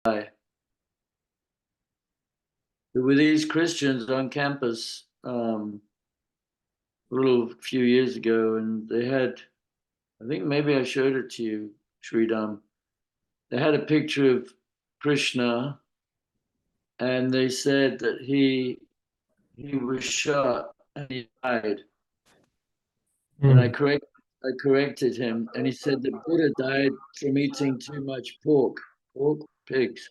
die. There were these Christians on campus a few years ago, and they had, I think maybe I showed it to you, Sridham. They had a picture of Krishna, and they said that he was shot and he died. And I corrected him, and he said that Buddha died from eating too much pigs.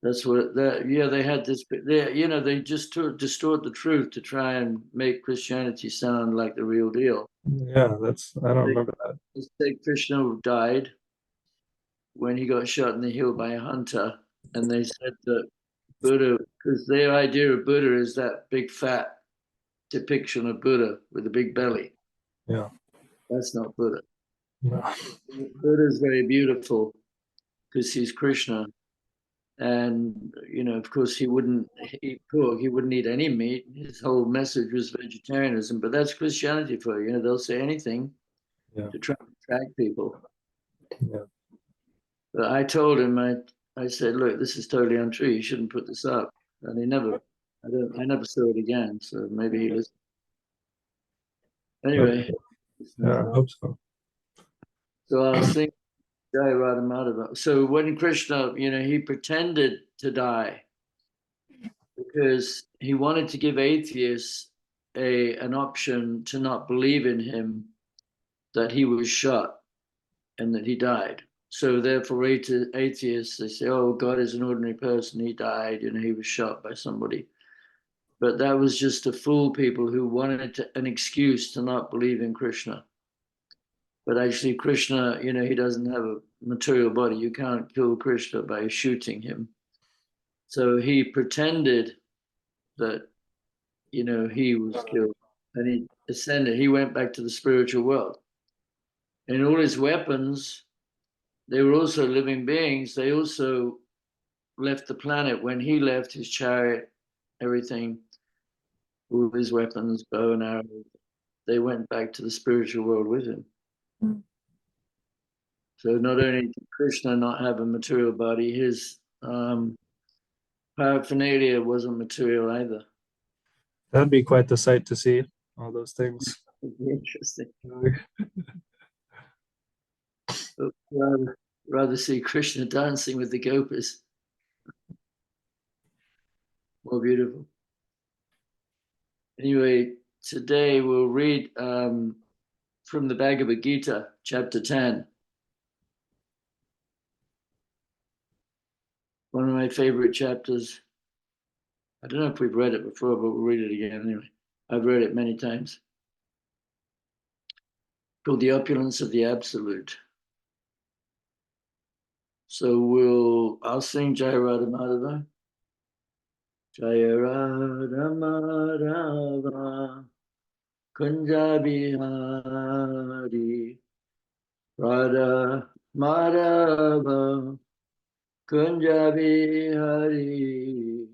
That's what that. Yeah, they had this. They just distort the truth to try and make Christianity sound like the real deal. Yeah, I don't remember that. They say Krishna died when he got shot in the heel by a hunter, and they said that Buddha, because their idea of Buddha is that big fat depiction of Buddha with a big belly. Yeah. That's not Buddha. No. Buddha is very beautiful because he's Krishna. And, of course, he wouldn't eat pork. He wouldn't eat any meat. His whole message was vegetarianism. But that's Christianity for you. They'll say anything to try to attract people. Yeah. But I told him, I said, look, this is totally untrue. You shouldn't put this up. And I never saw it again. So maybe he listened. Anyway. Yeah, I hope so. So I'll sing Jai Radha Madhava. So when Krishna, he pretended to die because he wanted to give atheists an option to not believe in him, that he was shot and that he died. So therefore, atheists, they say, oh, God is an ordinary person. He died, he was shot by somebody. But that was just to fool people who wanted an excuse to not believe in Krishna. But actually, Krishna, he doesn't have a material body. You can't kill Krishna by shooting him. So he pretended that, he was killed. And he ascended. He went back to the spiritual world. And all his weapons, they were also living beings. They also left the planet. When he left, his chariot, everything, all his weapons, bow and arrow, they went back to the spiritual world with him. So not only did Krishna not have a material body, his paraphernalia wasn't material either. That'd be quite the sight to see, all those things. It'd be interesting. Rather see Krishna dancing with the gopas. More beautiful. Anyway, today we'll read from the Bhagavad Gita, chapter 10. One of my favorite chapters. I don't know if we've read it before, but we'll read it again anyway. I've read it many times. Called The Opulence of the Absolute. So I'll sing Jai Radha Madhava. Jai Radha Madhava Kunja Bihari Radha Madhava Kunja Bihari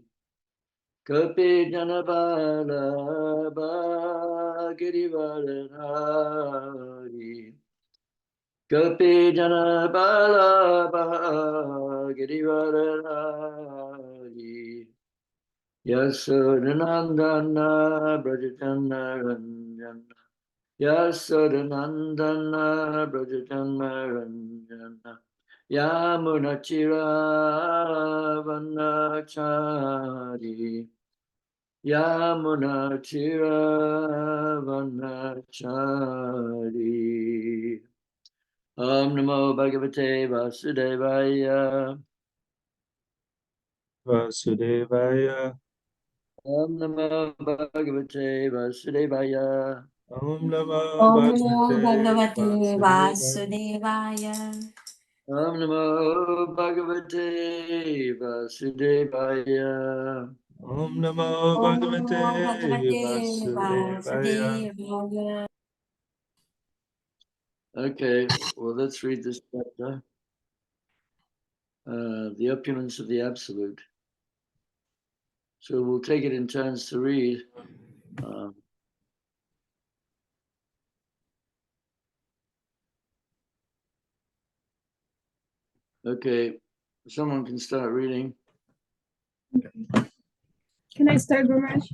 Kapi Janabala Girivardhari Kapi Janabala Girivardhari Yasodanandana Brajatana Ranjana Yasodanandana Brajatana Ranjana Yamunachira Vanachari Yamunachira Vanachari Om Namo Bhagavate Vasudevaya Vasudevaya Om Namo Bhagavate Vasudevaya Om Namo Bhagavate Vasudevaya Om Namo Bhagavate Vasudevaya Om Namo Bhagavate Vasudevaya. Okay, well, let's read this chapter. The Opulence of the Absolute. So we'll take it in turns to read. Okay, Someone can start reading. Can I start, Guru Maharaj?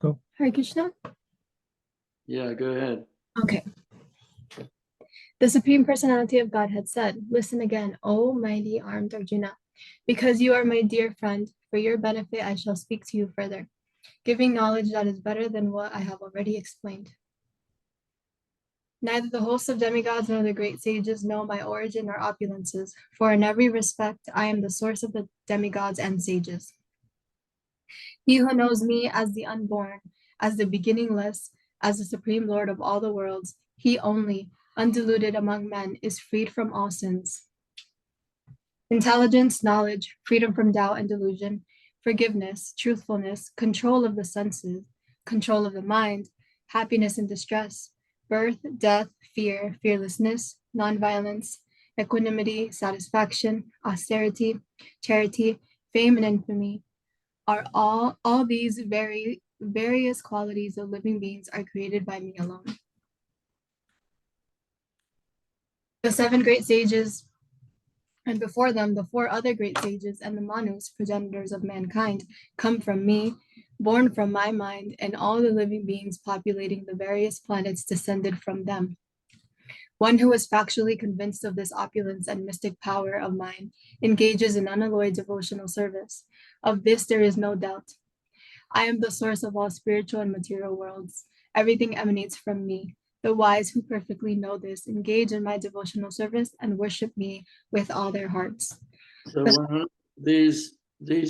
Go. Hare Krishna. Yeah, go ahead. Okay. The Supreme Personality of Godhead said, "Listen again, O mighty armed Arjuna. Because you are my dear friend, for your benefit I shall speak to you further, giving knowledge that is better than what I have already explained. Neither the hosts of demigods nor the great sages know my origin or opulences, for in every respect I am the source of the demigods and sages. He who knows me as the unborn, as the beginningless, as the supreme Lord of all the worlds, he only, undiluted among men, is freed from all sins. Intelligence, knowledge, freedom from doubt and delusion, forgiveness, truthfulness, control of the senses, control of the mind, happiness and distress, birth, death, fear, fearlessness, nonviolence, equanimity, satisfaction, austerity, charity, fame and infamy, are all these various qualities of living beings are created by me alone. The 7 great sages, and before them the 4 other great sages and the Manus, progenitors of mankind, come from me, born from my mind, and all the living beings populating the various planets descended from them. One who is factually convinced of this opulence and mystic power of mine engages in unalloyed devotional service. Of this there is no doubt. I am the source of all spiritual and material worlds. Everything emanates from me. The wise who perfectly know this engage in my devotional service and worship me with all their hearts. So these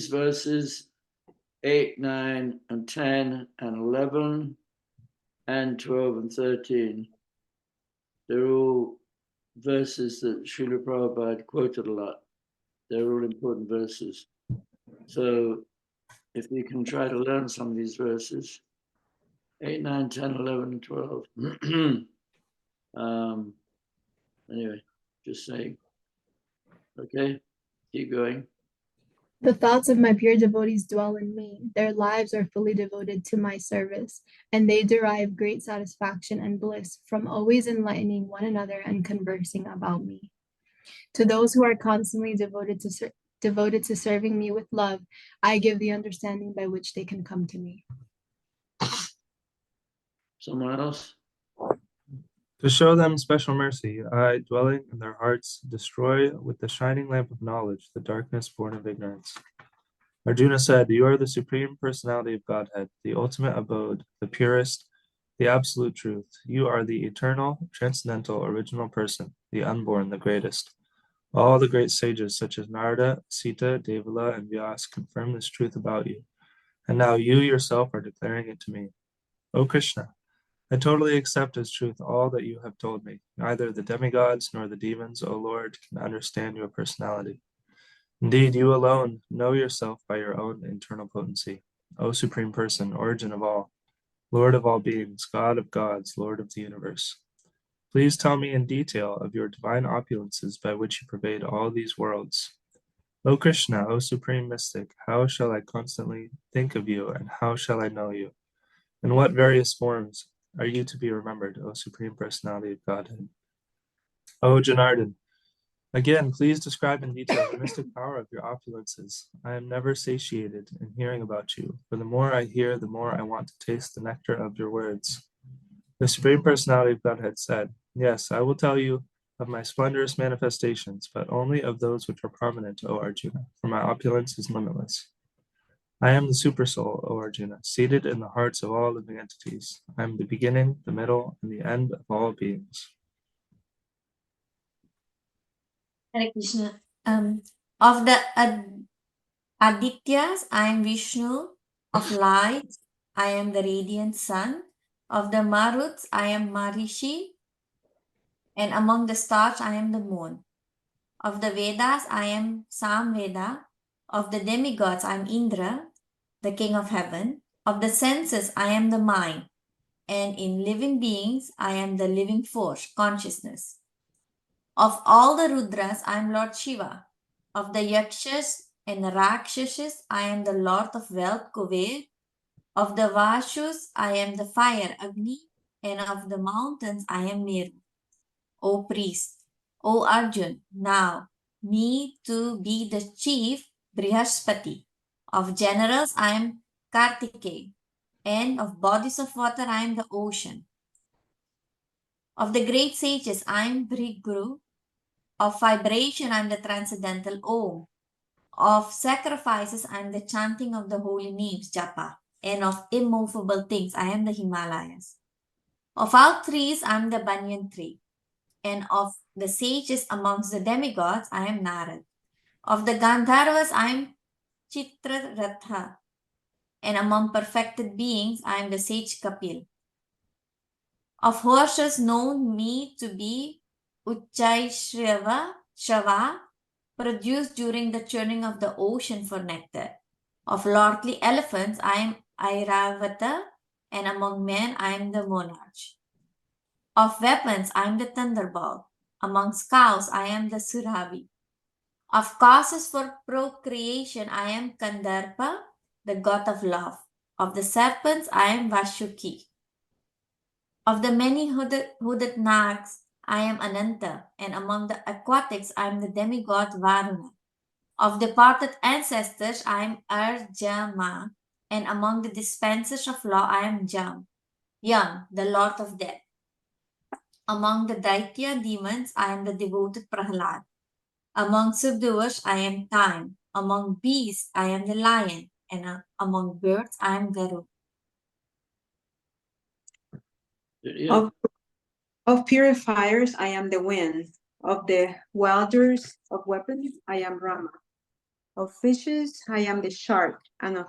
verses 8, 9, and 10, and 11, and 12 and 13, they're all verses that Srila Prabhupada quoted a lot. They're all important verses. So if you can try to learn some of these verses, 8, 9, 10, 11, and 12. Anyway, just saying. Okay, keep going. The thoughts of my pure devotees dwell in me. Their lives are fully devoted to my service, and they derive great satisfaction and bliss from always enlightening one another and conversing about me. To those who are constantly devoted to serving me with love, I give the understanding by which they can come to me. Someone else? To show them special mercy, I, dwelling in their hearts, destroy with the shining lamp of knowledge the darkness born of ignorance. Arjuna said, "You are the Supreme Personality of Godhead, the ultimate abode, the purest, the absolute truth. You are the eternal, transcendental, original person, the unborn, the greatest. All the great sages such as Narada, Sita, Devala, and Vyas confirm this truth about you. And now you yourself are declaring it to me. O Krishna, I totally accept as truth all that you have told me. Neither the demigods nor the demons, O Lord, can understand your personality. Indeed, you alone know yourself by your own internal potency. O Supreme Person, origin of all, Lord of all beings, God of gods, Lord of the universe. Please tell me in detail of your divine opulences by which you pervade all these worlds. O Krishna, O Supreme Mystic, how shall I constantly think of you, and how shall I know you? In what various forms are you to be remembered, O Supreme Personality of Godhead? O Janardhan, again, please describe in detail the mystic power of your opulences. I am never satiated in hearing about you, for the more I hear, the more I want to taste the nectar of your words. The Supreme Personality of Godhead said, "Yes, I will tell you of my splendorous manifestations, but only of those which are prominent, O Arjuna, for my opulence is limitless. I am the Supersoul, O Arjuna, seated in the hearts of all living entities. I am the beginning, the middle, and the end of all beings." Hare Krishna. Of the Adityas, I am Vishnu. Of light, I am the radiant sun. Of the Maruts, I am Marishi. And among the stars, I am the moon. Of the Vedas, I am Samveda. Of the demigods, I am Indra, the king of heaven. Of the senses, I am the mind. And in living beings, I am the living force, consciousness. Of all the Rudras, I am Lord Shiva. Of the Yakshas and Rakshasas, I am the Lord of wealth, Kuber. Of the Vashus, I am the fire, Agni. And of the mountains, I am Meru. O priest, O Arjun, now me to be the chief Brihaspati. Of generals, I am Kartikeya, and of bodies of water, I am the ocean. Of the great sages, I am Bhriguru. Of vibration, I am the transcendental Om. Of sacrifices, I am the chanting of the holy names, Japa. And of immovable things, I am the Himalayas. Of all trees, I am the banyan tree. And of the sages amongst the demigods, I am Narad. Of the Gandharvas, I am Chitraratha. And among perfected beings, I am the sage Kapil. Of horses known me to be Shrava, produced during the churning of the ocean for nectar. Of lordly elephants, I am Airavata, and among men, I am the monarch. Of weapons, I am the thunderbolt. Amongst cows, I am the Surabhi. Of causes for procreation, I am Kandarpa, the god of love. Of the serpents, I am Vashuki. Of the many hooded nags, I am Ananta, and among the aquatics, I am the demigod Varuna. Of departed ancestors, I am Arjama, and among the dispensers of law, I am Yam, the lord of death. Among the Daitya demons, I am the devoted Prahlad. Among subduers, I am Time. Among beasts, I am the lion. And among birds, I am Garuda. Yeah. Of purifiers, I am the wind. Of the wielders of weapons, I am Rama. Of fishes, I am the shark. And of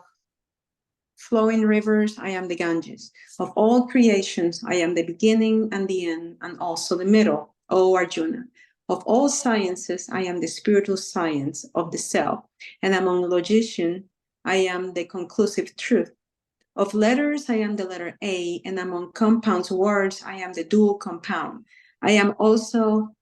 flowing rivers, I am the Ganges. Of all creations, I am the beginning and the end, and also the middle, O Arjuna. Of all sciences, I am the spiritual science of the self. And among logicians, I am the conclusive truth. Of letters, I am the letter A, and among compounds words, I am the dual compound. I am also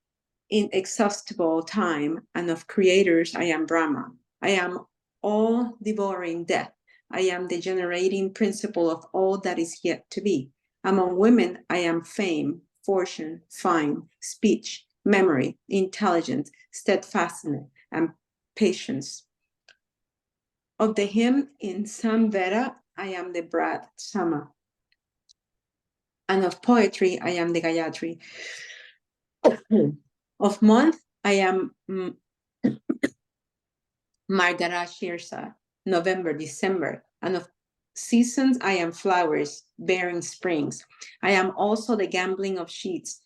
inexhaustible time, and of creators, I am Brahma. I am all devouring death. I am the generating principle of all that is yet to be. Among women, I am fame, fortune, fine, speech, memory, intelligence, steadfastness, and patience. Of the hymn in Samveda, I am the Brad Sama. And of poetry, I am the Gayatri. Of month, I am Margarashirsa, November, December. And of seasons, I am flowers bearing springs. I am also the gambling of sheets.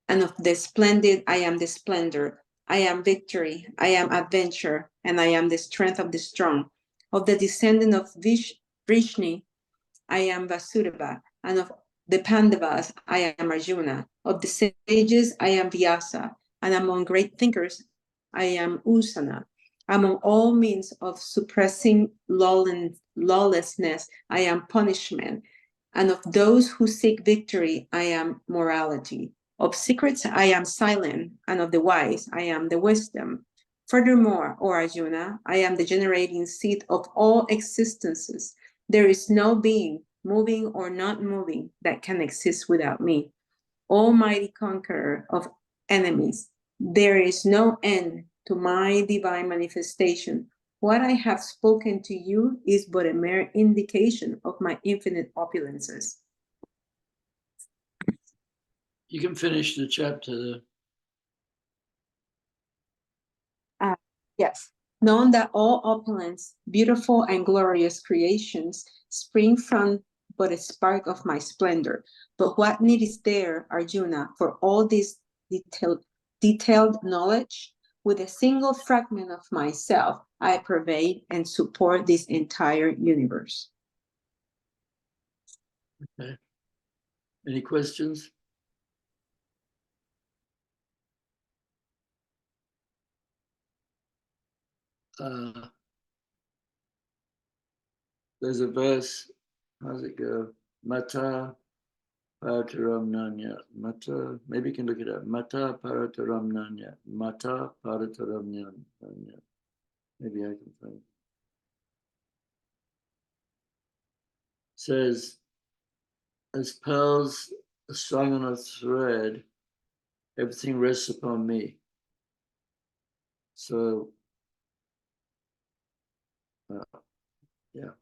And of the splendid, I am the splendor. I am victory. I am adventure. And I am the strength of the strong. Of the descendant of Vrishni, I am Vasudeva. And of the Pandavas, I am Arjuna. Of the sages, I am Vyasa. And among great thinkers, I am Usana. Among all means of suppressing lawlessness, I am punishment. And of those who seek victory, I am morality. Of secrets, I am silent. And of the wise, I am the wisdom. Furthermore, O Arjuna, I am the generating seed of all existences. There is no being, moving or not moving, that can exist without me. Almighty conqueror of enemies, there is no end to my divine manifestation. What I have spoken to you is but a mere indication of my infinite opulences. You can finish the chapter there. Yes. Knowing that all opulence, beautiful and glorious creations spring from but a spark of my splendor. But what need is there, Arjuna, for all this detailed knowledge? With a single fragment of myself, I pervade and support this entire universe. Okay. Any questions? There's a verse, how's it go? Mata Parataramnanya. Mata, maybe you can look it up. Mata Parataramnanya. Mata Parataramnanya. Maybe I can find it. Says, as pearls strung on a thread, Everything rests upon me. So, yeah.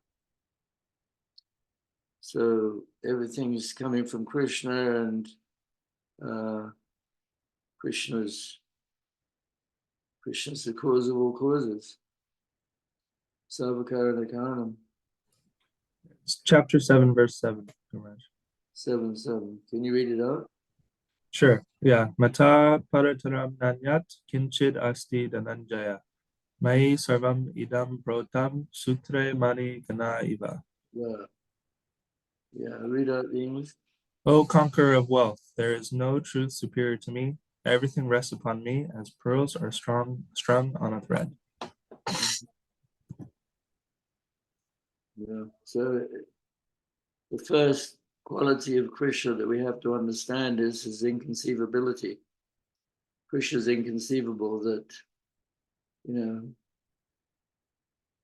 So everything is coming from Krishna, and Krishna's the cause of all causes. Sarvakarana Karanam. It's chapter 7, verse 7. 7:7. Can you read it out? Sure. Yeah. Mata parataram nanyat kinchid asti dhananjaya. Mai sarvam idam protam sutre mani gana iva. Yeah. Yeah, read out the English. O conqueror of wealth, there is no truth superior to me. Everything rests upon me as pearls are strung on a thread. Yeah. So the first quality of Krishna that we have to understand is his inconceivability. Krishna is inconceivable, that, you know,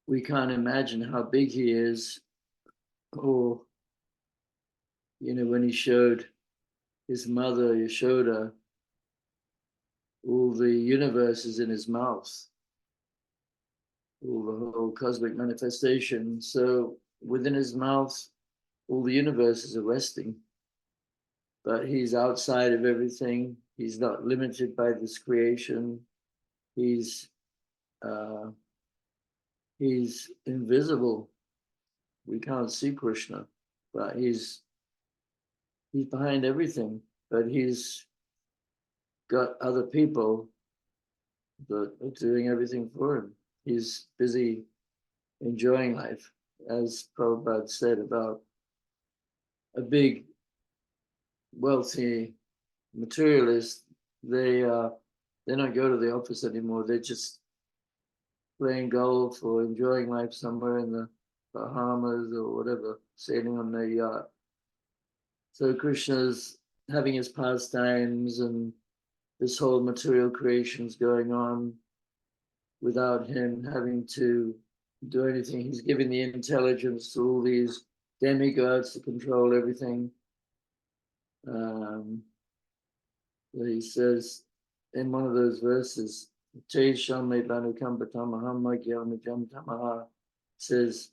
we can't imagine how big he is. Or, you know, when he showed his mother Yashoda all the universes in his mouth, all the whole cosmic manifestation. So within his mouth, all the universes are resting. But he's outside of everything. He's not limited by this creation. He's invisible. We can't see Krishna, but he's behind everything. But he's got other people that are doing everything for him. He's busy enjoying life, as Prabhupada said about a big, wealthy materialist. They don't go to the office anymore. They're just playing golf or enjoying life somewhere in the Bahamas or whatever, sailing on their yacht. So Krishna's having his pastimes, and this whole material creation's going on without him having to do anything. He's giving the intelligence to all these demigods to control everything. He says in one of those verses, says,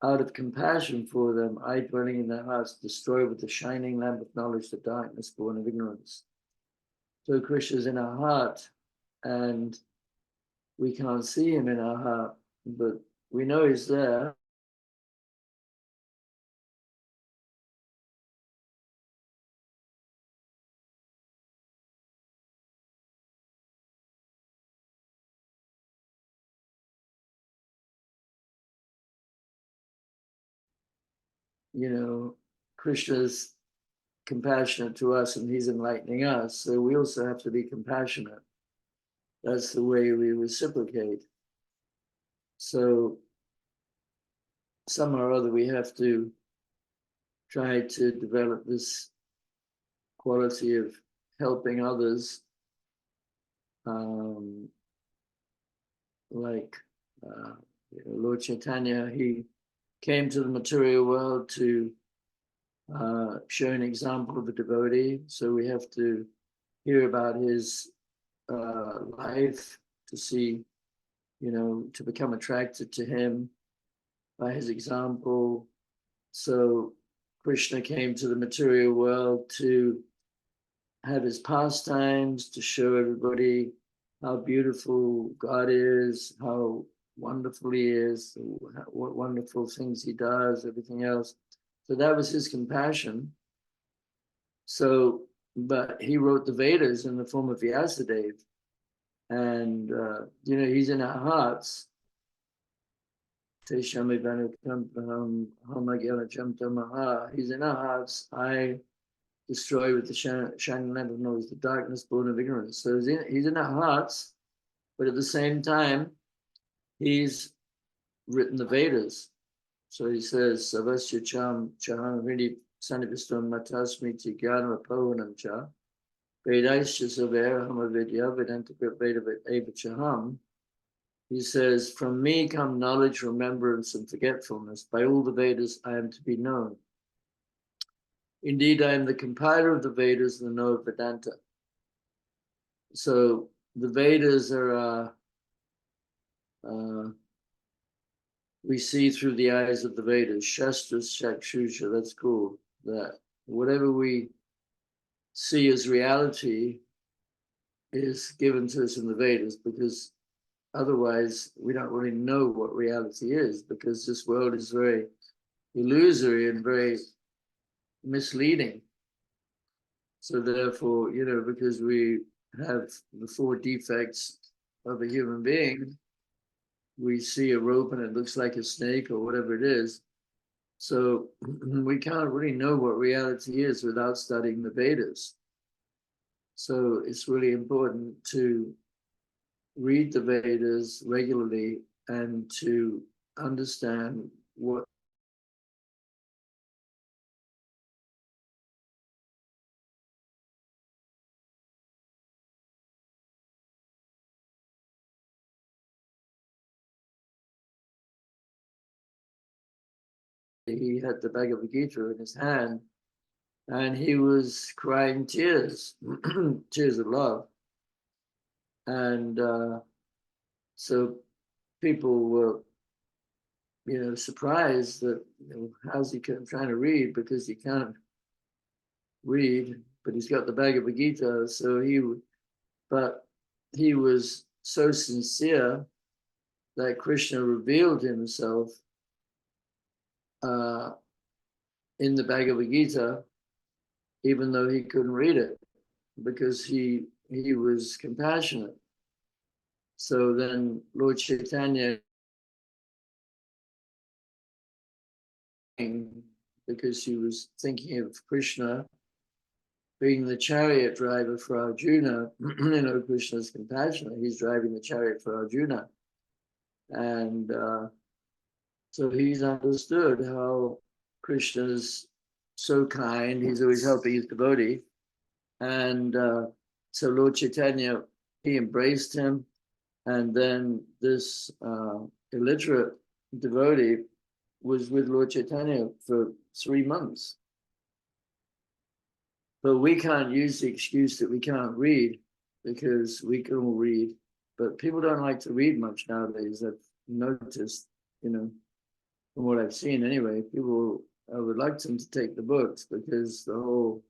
out of compassion for them, I, dwelling in their hearts, destroy with the shining lamp of knowledge the darkness born of ignorance. So Krishna is in our heart, and we can't see him in our heart, but we know he's there. You know, Krishna's compassionate to us, and he's enlightening us. So we also have to be compassionate. That's the way we reciprocate. So somehow or other we have to try to develop this quality of helping others. Like Lord Chaitanya, he came to the material world to show an example of a devotee. So we have to hear about his life to see, you know, to become attracted to him by his example. So Krishna came to the material world to have his pastimes, to show everybody how beautiful God is, how wonderful he is, what wonderful things he does, everything else. So that was his compassion. So, but he wrote the Vedas in the form of Vyasadeva. And, you know, he's in our hearts. He's in our hearts. I destroy with the shining lamp of knowledge the darkness born of ignorance. So he's in our hearts, but at the same time, he's written the Vedas. So he says, Savasya cham chaham hrini sanipistam matasmiti gyanam apohanam cha Vedaisya savera hamavidya vedanta veda eva chaham. He says, from me come knowledge, remembrance, and forgetfulness. By all the Vedas I am to be known. Indeed, I am the compiler of the Vedas and the knower of Vedanta. So the Vedas are, we see through the eyes of the Vedas, Shastras, Chakshusha, that's cool. That whatever we see as reality is given to us in the Vedas, because otherwise we don't really know what reality is, because this world is very illusory and very misleading. So therefore, because we have the 4 defects of a human being, we see a rope and it looks like a snake or whatever it is. So we can't really know what reality is without studying the Vedas. So it's really important to read the Vedas regularly and to understand what he had the Bhagavad Gita in his hand, and he was crying tears, tears of love. And so people were, surprised that, how's he trying to read, because he can't read, but he's got the Bhagavad Gita. So but he was so sincere that Krishna revealed himself in the Bhagavad Gita, even though he couldn't read it, because he was compassionate. So then Lord Chaitanya, because he was thinking of Krishna being the chariot driver for Arjuna, Krishna's compassionate, he's driving the chariot for Arjuna. And so he's understood how Krishna's so kind, he's always helping his devotee. And so Lord Chaitanya, he embraced him. And then this illiterate devotee was with Lord Chaitanya for 3 months. But we can't use the excuse that we can't read, because we can all read. But people don't like to read much nowadays. I've noticed, from what I've seen anyway, people are reluctant to take the books, because the whole,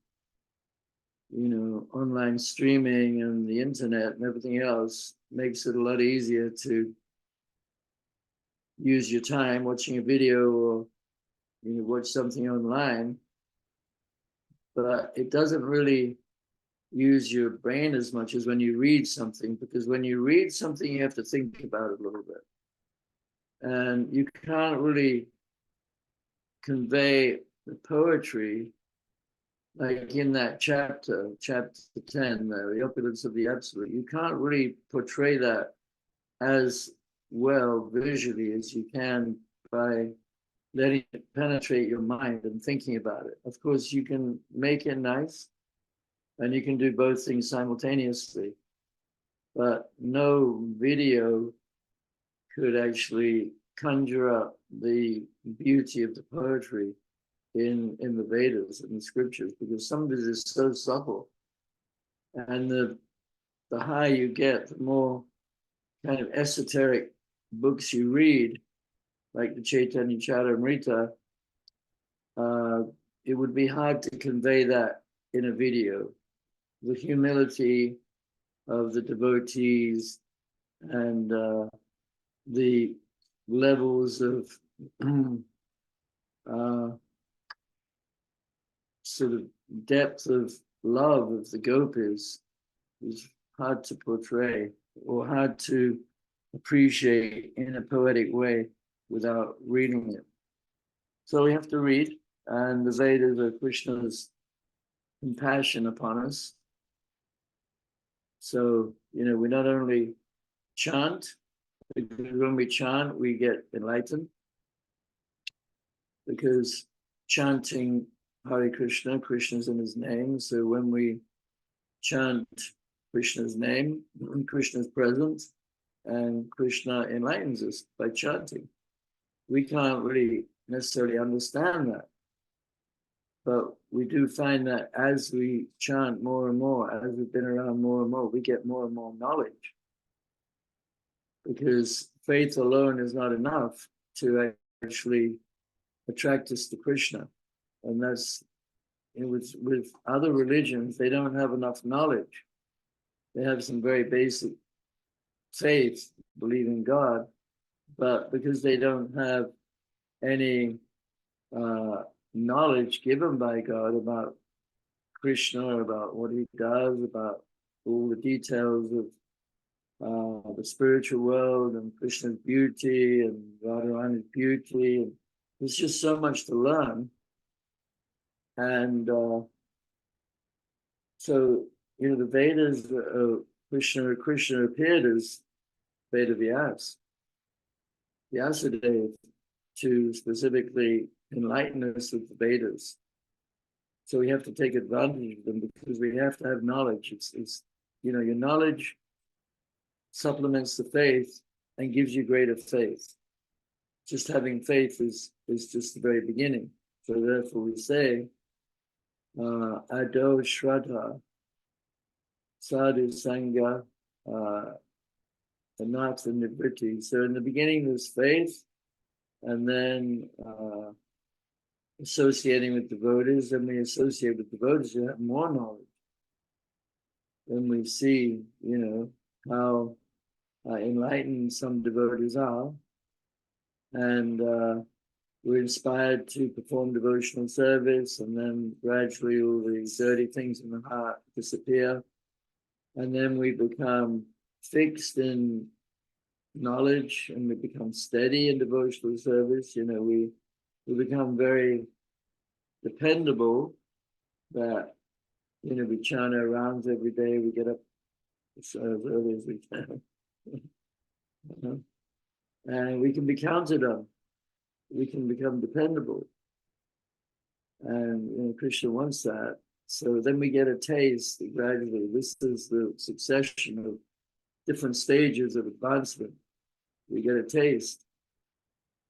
online streaming and the internet and everything else makes it a lot easier to use your time watching a video or watch something online. But it doesn't really use your brain as much as when you read something, because when you read something, you have to think about it a little bit. And you can't really convey the poetry, like in that chapter 10, the opulence of the absolute. You can't really portray that as well visually as you can by letting it penetrate your mind and thinking about it. Of course, you can make it nice, and you can do both things simultaneously, but no video could actually conjure up the beauty of the poetry in the Vedas and the scriptures, because some of it is so subtle. And the higher you get, the more kind of esoteric books you read, like the Chaitanya Charitamrita, it would be hard to convey that in a video. The humility of the devotees and the levels of sort of depth of love of the gopis is hard to portray, or hard to appreciate in a poetic way without reading it. So we have to read, and the Vedas are Krishna's compassion upon us. So, we not only chant, because when we chant, we get enlightened, because chanting Hare Krishna, Krishna's in his name. So when we chant Krishna's name, Krishna's present, and Krishna enlightens us by chanting. We can't really necessarily understand that, But we do find that as we chant more and more, as we've been around more and more, we get more and more knowledge. Because faith alone is not enough to actually attract us to Krishna. And that's, with other religions, they don't have enough knowledge. They have some very basic faith, believe in God, but because they don't have any knowledge given by God about Krishna, about what he does, about all the details of the spiritual world and Krishna's beauty and Radharani's beauty, and there's just so much to learn. And so, the Vedas, Krishna appeared as Veda Vyas, Vyasadeva, to specifically enlighten us with the Vedas. So we have to take advantage of them because we have to have knowledge. It's your knowledge supplements the faith and gives you greater faith. Just having faith is just the very beginning. So therefore we say, Ado Shraddha, Sadhu Sangha, Anatha Nivriti. So in the beginning there's faith, and then associating with devotees, and we associate with devotees who have more knowledge. Then we see, how enlightened some devotees are, and we're inspired to perform devotional service, and then gradually all the dirty things in the heart disappear, and then we become fixed in knowledge, and we become steady in devotional service. We become very dependable, that we chant our rounds every day, we get up as early as we can. And we can be counted on. We can become dependable. And Krishna wants that. So then we get a taste gradually. This is the succession of different stages of advancement. We get a taste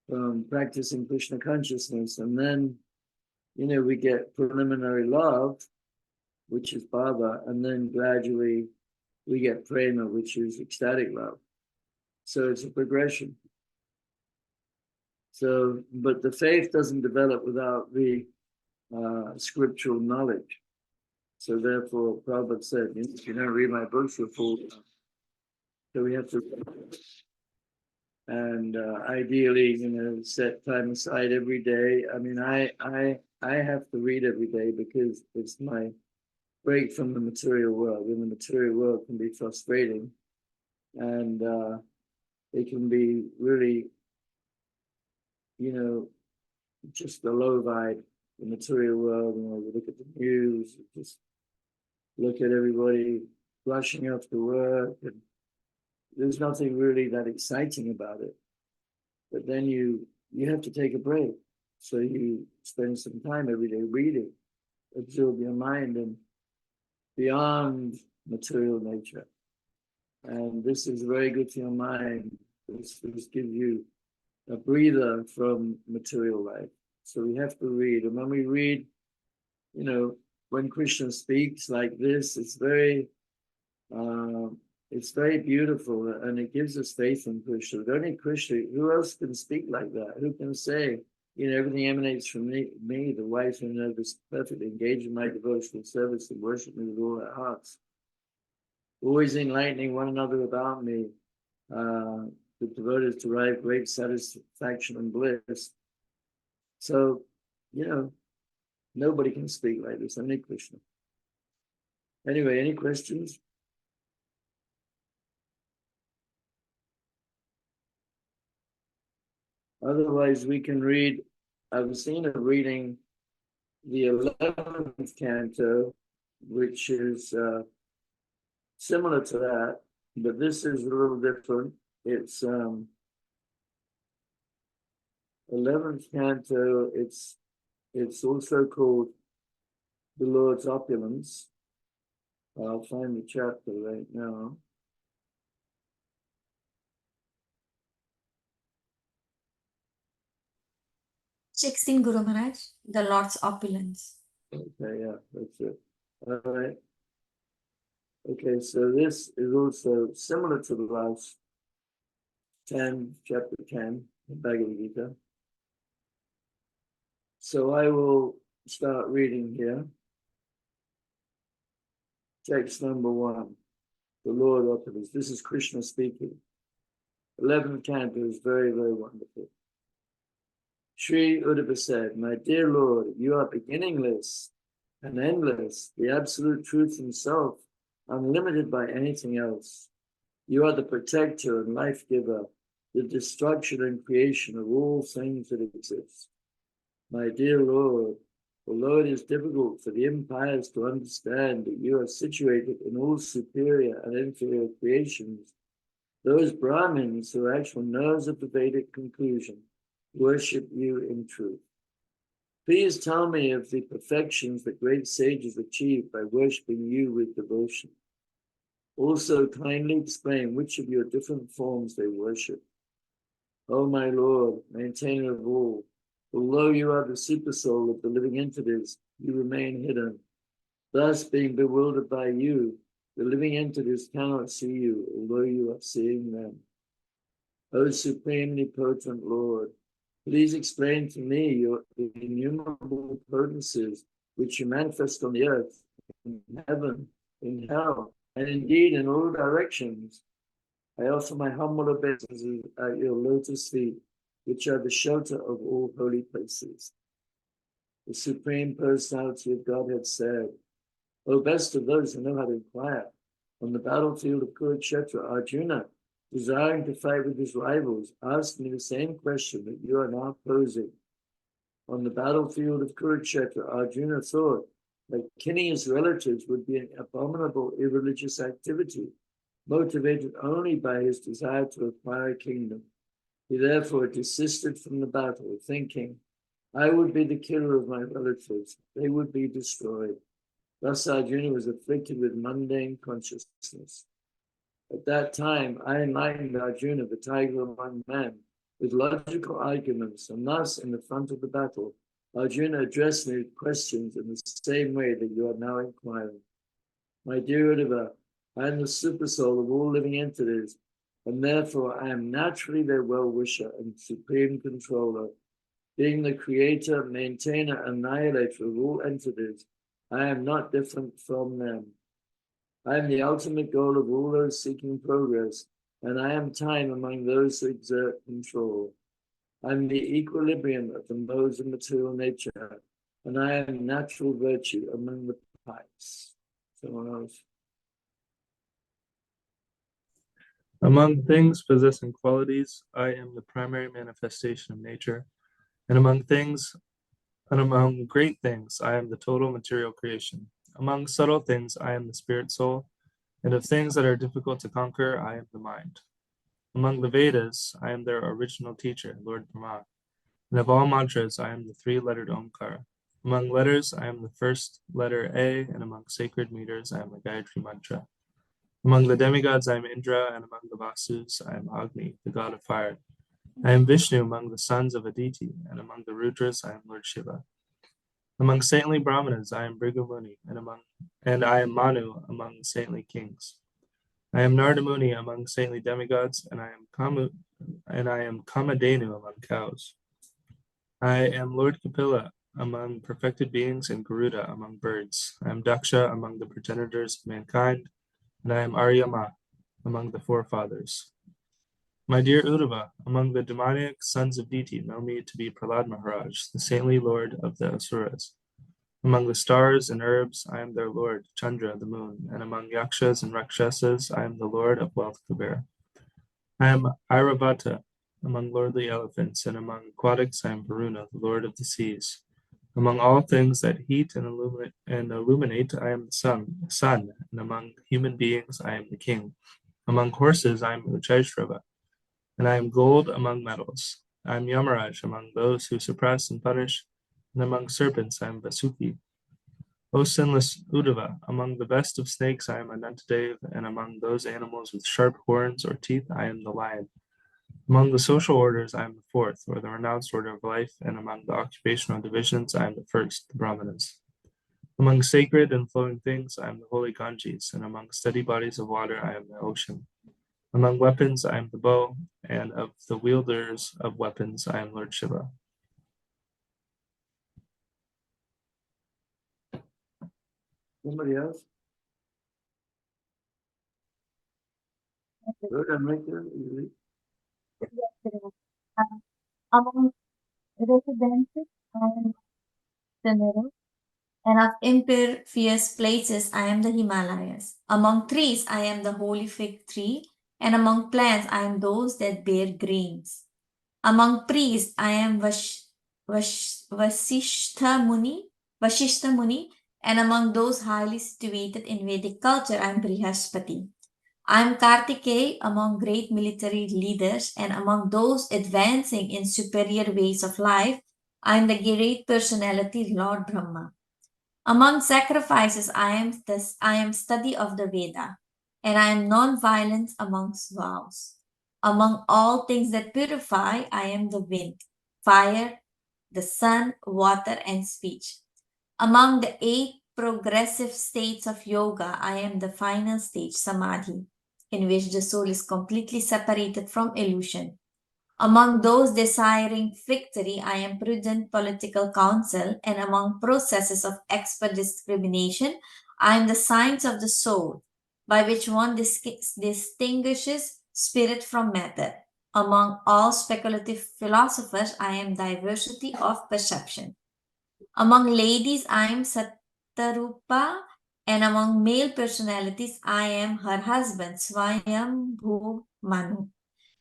from practicing Krishna consciousness, and then we get preliminary love, which is bhava, and then gradually we get prema, which is ecstatic love. So it's a progression. So, but the faith doesn't develop without the scriptural knowledge. So therefore, Prabhupada said, if you don't read my books, you'll fall down. So we have to, and ideally, set time aside every day. I mean, I have to read every day because it's my break from the material world. And the material world can be frustrating, and it can be really, just a low vibe, the material world. We look at the news, just look at everybody rushing off to work, and there's nothing really that exciting about it. But then you have to take a break. So you spend some time every day reading, absorb your mind and beyond material nature. And this is very good for your mind. This gives you a breather from material life. So we have to read. And when we read, when Krishna speaks like this, it's very beautiful, and it gives us faith in Krishna. But only Krishna, who else can speak like that? Who can say, everything emanates from me, the wife, is perfectly engaged in my devotional service and worship me with all our hearts. Always enlightening one another about me. The devotees derive great satisfaction and bliss. So, nobody can speak like this, only Krishna. Anyway, any questions? Otherwise, we can read, I was thinking of reading the 11th canto, which is similar to that, but this is a little different. It's 11th canto, it's also called The Lord's Opulence. I'll find the chapter right now. Sixteen Guru Maharaj, the Lord's Opulence. Okay, yeah, that's it. All right. Okay, so this is also similar to the last 10, chapter 10, of Bhagavad Gita. So I will start reading here. Text number 1. The Lord Opulences. This is Krishna speaking. 11th canto is very, very wonderful. Sri Uddhava said, my dear Lord, you are beginningless and endless, the absolute truth himself, unlimited by anything else. You are the protector and life giver, the destruction and creation of all things that exist. My dear Lord, although it is difficult for the impious to understand that you are situated in all superior and inferior creations, those Brahmins who are actual nerves of the Vedic conclusion worship you in truth. Please tell me of the perfections that great sages achieve by worshipping you with devotion. Also, kindly explain which of your different forms they worship. O my Lord, maintainer of all, although you are the supersoul of the living entities, you remain hidden. Thus, being bewildered by you, the living entities cannot see you, although you are seeing them. O supremely potent Lord, please explain to me the innumerable potencies which you manifest on the earth, in heaven, in hell, and indeed in all directions. I offer my humble obeisances at your lotus feet, which are the shelter of all holy places. The Supreme Personality of Godhead said, O best of those who know how to inquire, on the battlefield of Kurukshetra, Arjuna, desiring to fight with his rivals, asked me the same question that you are now posing. On the battlefield of Kurukshetra, Arjuna thought that killing his relatives would be an abominable irreligious activity, motivated only by his desire to acquire a kingdom. He therefore desisted from the battle, thinking, I would be the killer of my relatives, they would be destroyed. Thus Arjuna was afflicted with mundane consciousness. At that time, I enlightened Arjuna, the tiger among men, with logical arguments, and thus, in the front of the battle, Arjuna addressed me with questions in the same way that you are now inquiring. My dear Uddhava, I am the supersoul of all living entities, and therefore I am naturally their well-wisher and supreme controller. Being the creator, maintainer, annihilator of all entities, I am not different from them. I am the ultimate goal of all those seeking progress, and I am time among those who exert control. I am the equilibrium of the modes of material nature, and I am natural virtue among the pious. Someone else. Among things possessing qualities, I am the primary manifestation of nature, and among great things, I am the total material creation. Among subtle things, I am the spirit soul, and of things that are difficult to conquer, I am the mind. Among the Vedas, I am their original teacher, Lord Brahma, and of all mantras, I am the three-lettered Omkara. Among letters, I am the first letter A, and among sacred meters, I am the Gayatri mantra. Among the demigods, I am Indra, and among the Vasus, I am Agni, the god of fire. I am Vishnu among the sons of Aditi, and among the Rudras, I am Lord Shiva. Among saintly Brahmanas, I am Bhrigu Muni, and I am Manu among saintly kings. I am Narada Muni among saintly demigods, and I am Kamadhenu among cows. I am Lord Kapila among perfected beings, and Garuda among birds. I am Daksha among the progenitors of mankind, and I am Aryama among the forefathers. My dear Uddhava, among the demoniac sons of Diti, know me to be Prahlad Maharaj, the saintly lord of the Asuras. Among the stars and herbs, I am their lord, Chandra, the moon, and among yakshas and rakshasas, I am the lord of wealth, Kubera. I am Airavata among lordly elephants, and among aquatics, I am Varuna, the lord of the seas. Among all things that heat and illuminate, I am the sun, and among human beings, I am the king. Among horses, I am Uchaishrava, and I am gold among metals. I am Yamaraj among those who suppress and punish, and among serpents I am Vasuki. O sinless Uddhava, among the best of snakes I am Anantadev, and among those animals with sharp horns or teeth I am the lion. Among the social orders I am the fourth, or the renounced order of life, and among the occupational divisions I am the first, the Brahmanas. Among sacred and flowing things, I am the holy Ganges, and among steady bodies of water, I am the ocean. Among weapons, I am the bow, and of the wielders of weapons, I am Lord Shiva. Somebody else? Good, I'm right there. You Among residences, I am the Meru, and of impervious places, I am the Himalayas. Among trees, I am the holy fig tree, and among plants, I am those that bear grains. Among priests, I am Vasishtha Muni, and among those highly situated in Vedic culture, I am Brihaspati. I am Kartikeya among great military leaders, and among those advancing in superior ways of life, I am the great personality, Lord Brahma. Among sacrifices, I am study of the Veda, and I am non-violence amongst vows. Among all things that purify, I am the wind, fire, the sun, water, and speech. Among the 8 progressive states of yoga, I am the final stage, Samadhi, in which the soul is completely separated from illusion. Among those desiring victory, I am prudent political counsel, and among processes of expert discrimination, I am the science of the soul, by which one distinguishes spirit from matter. Among all speculative philosophers, I am diversity of perception. Among ladies, I am Sattarupa, and among male personalities, I am her husband, Swayambhu Manu.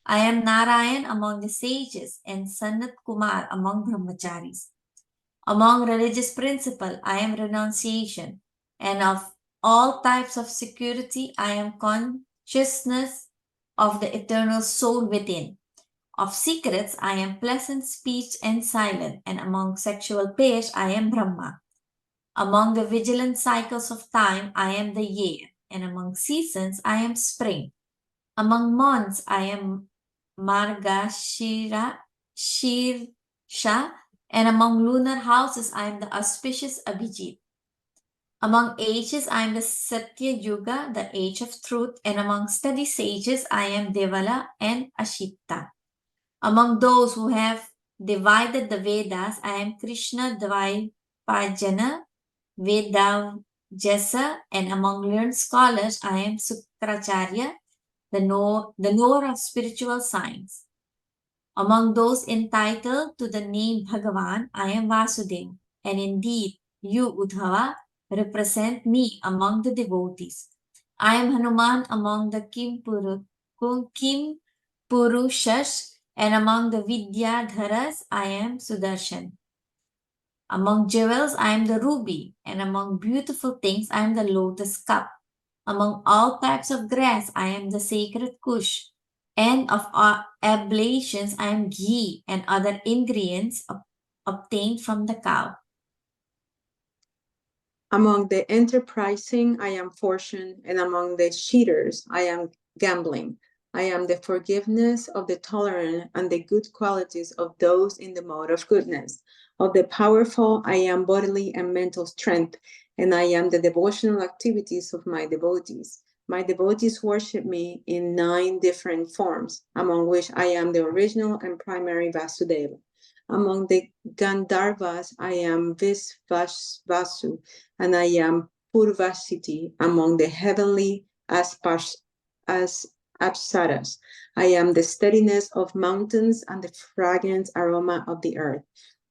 I am Narayan among the sages, and Sanat Kumar among brahmacharis. Among religious principle, I am renunciation, and of all types of security, I am consciousness of the eternal soul within. Of secrets, I am pleasant speech and silent, and among sexual pairs, I am Brahma. Among the vigilant cycles of time, I am the year, and among seasons, I am spring. Among months, I am Margashira, Shirsha, and among lunar houses, I am the auspicious Abhijit. Among ages, I am the Satya Yuga, the age of truth, and among study sages, I am Devala and Ashita. Among those who have divided the Vedas, I am Krishna Dvaipajana, Vedavjasa, and among learned scholars, I am Sukracharya, the knower of spiritual science. Among those entitled to the name Bhagavan, I am Vasudev, and indeed, you, Uddhava, represent me among the devotees. I am Hanuman among the Kim Purushas, and among the Vidyadharas, I am Sudarshan. Among jewels, I am the ruby, and among beautiful things, I am the lotus cup. Among all types of grass, I am the sacred kush, and of ablations, I am ghee and other ingredients obtained from the cow. Among the enterprising, I am fortune, and among the cheaters, I am gambling. I am the forgiveness of the tolerant and the good qualities of those in the mode of goodness. Of the powerful, I am bodily and mental strength, and I am the devotional activities of my devotees. My devotees worship me in 9 different forms, among which I am the original and primary Vasudeva. Among the Gandharvas, I am Visvasu, and I am Purvasiti among the heavenly Apsaras. I am the steadiness of mountains and the fragrant aroma of the earth.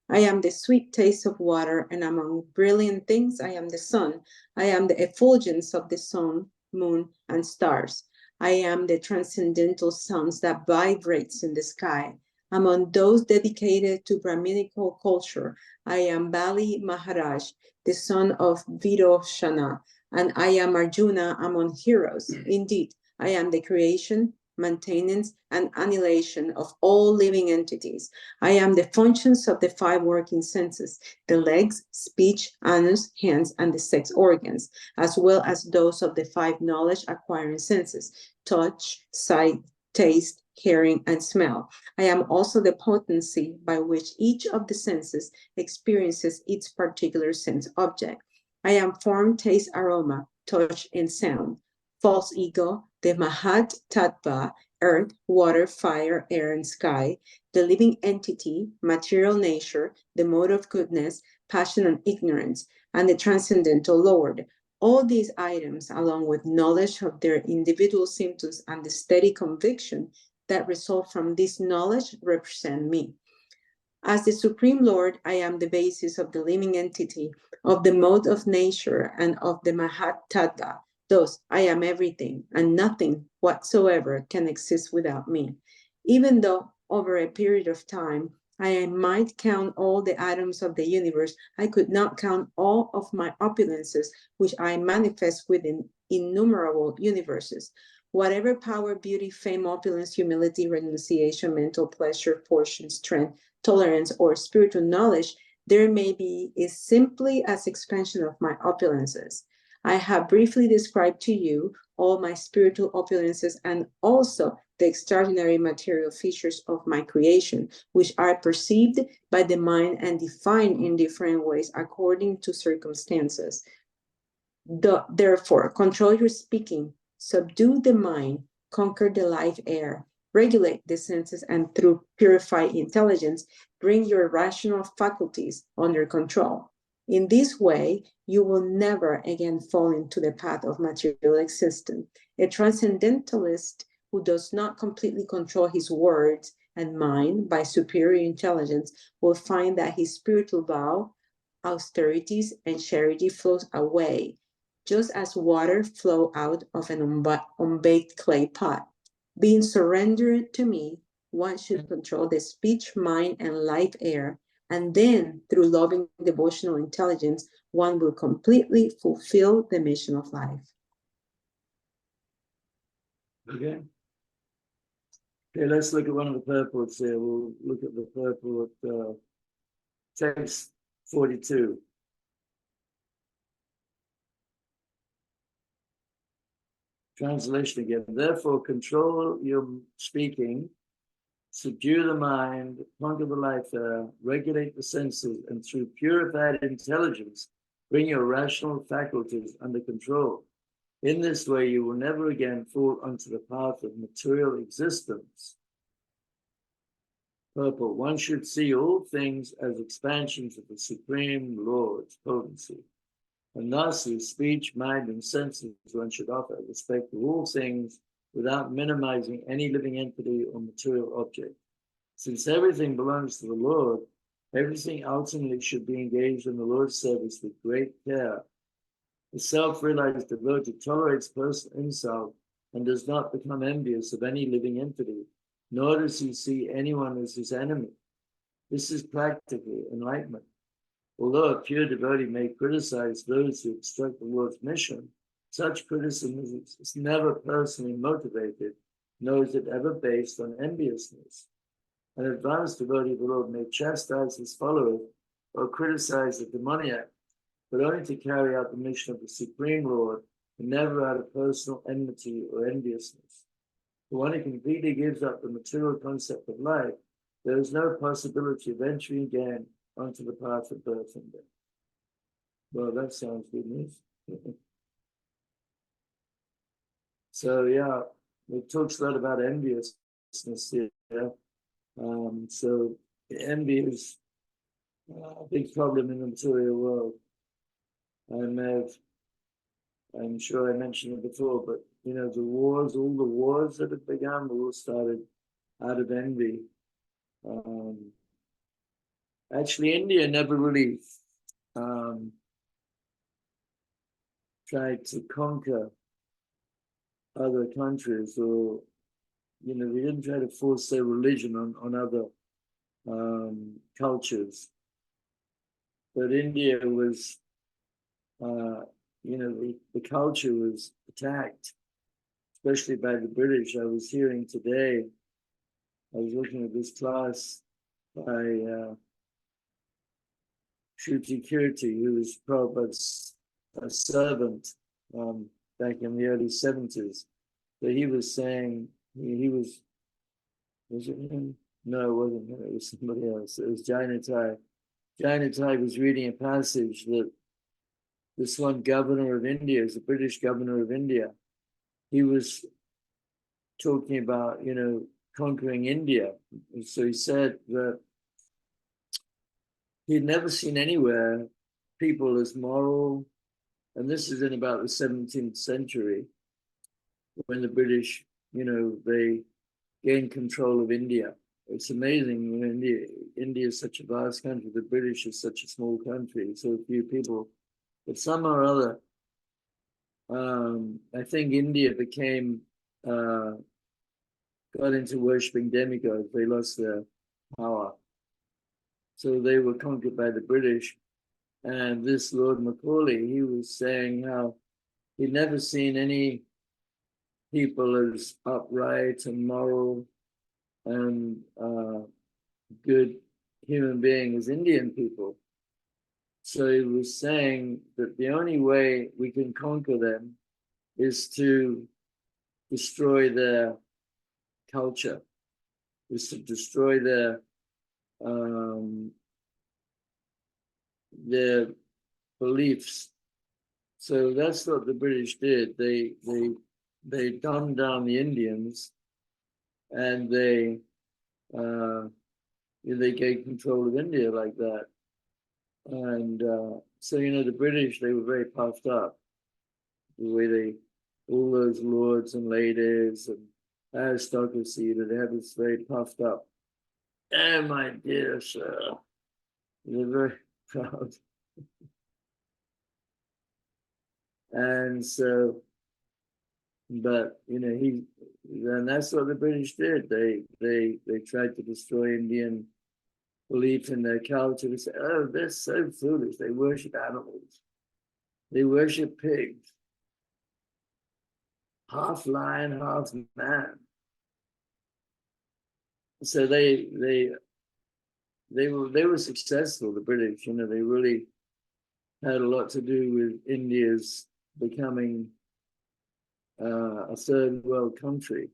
I am the sweet taste of water, and among brilliant things, I am the sun. I am the effulgence of the sun, moon, and stars. I am the transcendental sounds that vibrates in the sky. Among those dedicated to Brahminical culture, I am Bali Maharaj, the son of Viroshana, and I am Arjuna among heroes. Indeed, I am the creation, maintenance, and annihilation of all living entities. I am the functions of the 5 working senses, the legs, speech, anus, hands, and the sex organs, as well as those of the 5 knowledge-acquiring senses, touch, sight, taste, hearing, and smell. I am also the potency by which each of the senses experiences its particular sense object. I am form, taste, aroma, touch, and sound. False ego, the Mahat Tattva, earth, water, fire, air, and sky, the living entity, material nature, the mode of goodness, passion, and ignorance, and the transcendental Lord. All these items, along with knowledge of their individual symptoms and the steady conviction that result from this knowledge, represent me. As the Supreme Lord, I am the basis of the living entity, of the mode of nature, and of the Mahat Tattva. Thus, I am everything, and nothing whatsoever can exist without me. Even though over a period of time, I might count all the atoms of the universe, I could not count all of my opulences, which I manifest within innumerable universes. Whatever power, beauty, fame, opulence, humility, renunciation, mental pleasure, fortune, strength, tolerance, or spiritual knowledge there may be is simply as expansion of my opulences. I have briefly described to you all my spiritual opulences and also the extraordinary material features of my creation, which are perceived by the mind and defined in different ways according to circumstances. Therefore, control your speaking, subdue the mind, conquer the life air, regulate the senses, and through purified intelligence, bring your rational faculties under control. In this way, you will never again fall into the path of material existence. A transcendentalist who does not completely control his words and mind by superior intelligence will find that his spiritual vow, austerities, and charity flows away, just as water flows out of an unbaked clay pot. Being surrendered to me, one should control the speech, mind, and life air, and then through loving devotional intelligence, one will completely fulfill the mission of life. Okay. Okay, let's look at one of the purports here. We'll look at the purport, text 42. Translation again. Therefore, control your speaking, subdue the mind, conquer the life air, regulate the senses, and through purified intelligence, bring your rational faculties under control. In this way, you will never again fall onto the path of material existence. Purport. One should see all things as expansions of the Supreme Lord's potency. And thus, through speech, mind, and senses, one should offer respect to all things without minimizing any living entity or material object. Since everything belongs to the Lord, everything ultimately should be engaged in the Lord's service with great care. The self-realized devotee tolerates personal insult and does not become envious of any living entity, nor does he see anyone as his enemy. This is practically enlightenment. Although a pure devotee may criticize those who obstruct the Lord's mission, such criticism is never personally motivated, nor is it ever based on enviousness. An advanced devotee of the Lord may chastise his followers or criticize the demoniac, but only to carry out the mission of the Supreme Lord, and never out of personal enmity or enviousness. For one who completely gives up the material concept of life, there is no possibility of entering again onto the path of birth and death. Well, that sounds good news. So yeah, it talks a lot about enviousness here. So envy is a big problem in the material world. I'm sure I mentioned it before, but you know, all the wars that have begun, all started out of envy. Actually, India never really tried to conquer other countries, or you know, they didn't try to force their religion on other cultures. But India was, you know, the culture was attacked, especially by the British. I was hearing today, I was looking at this class by Shruti Kirti, who was Prabhupada's a servant back in the early 70s. So he was saying, he was it him? No, it wasn't him, it was somebody else. It was Jainatai. Jainatai was reading a passage that this one governor of India, is the British governor of India. He was talking about, conquering India. And so he said that he'd never seen anywhere people as moral, and this is in about the 17th century, when the British, they gained control of India. It's amazing. India is such a vast country. The British is such a small country, so few people. But somehow or other, I think India got into worshipping demigods. They lost their power. So they were conquered by the British. And this Lord Macaulay, he was saying how he'd never seen any people as upright and moral and good human being as Indian people. So he was saying that the only way we can conquer them is to destroy their culture, is to destroy their beliefs. So that's what the British did. They dumbed down the Indians, and they gained control of India like that. And so the British, they were very puffed up. The way all those lords and ladies and aristocracy, that they had this very puffed up. And my dear sir, they're very proud. And so, but and that's what the British did. They tried to destroy Indian belief in their culture. They said, oh, they're so foolish. They worship animals. They worship pigs. Half lion, half man. So they were successful, the British. They really had a lot to do with India's becoming a third world country.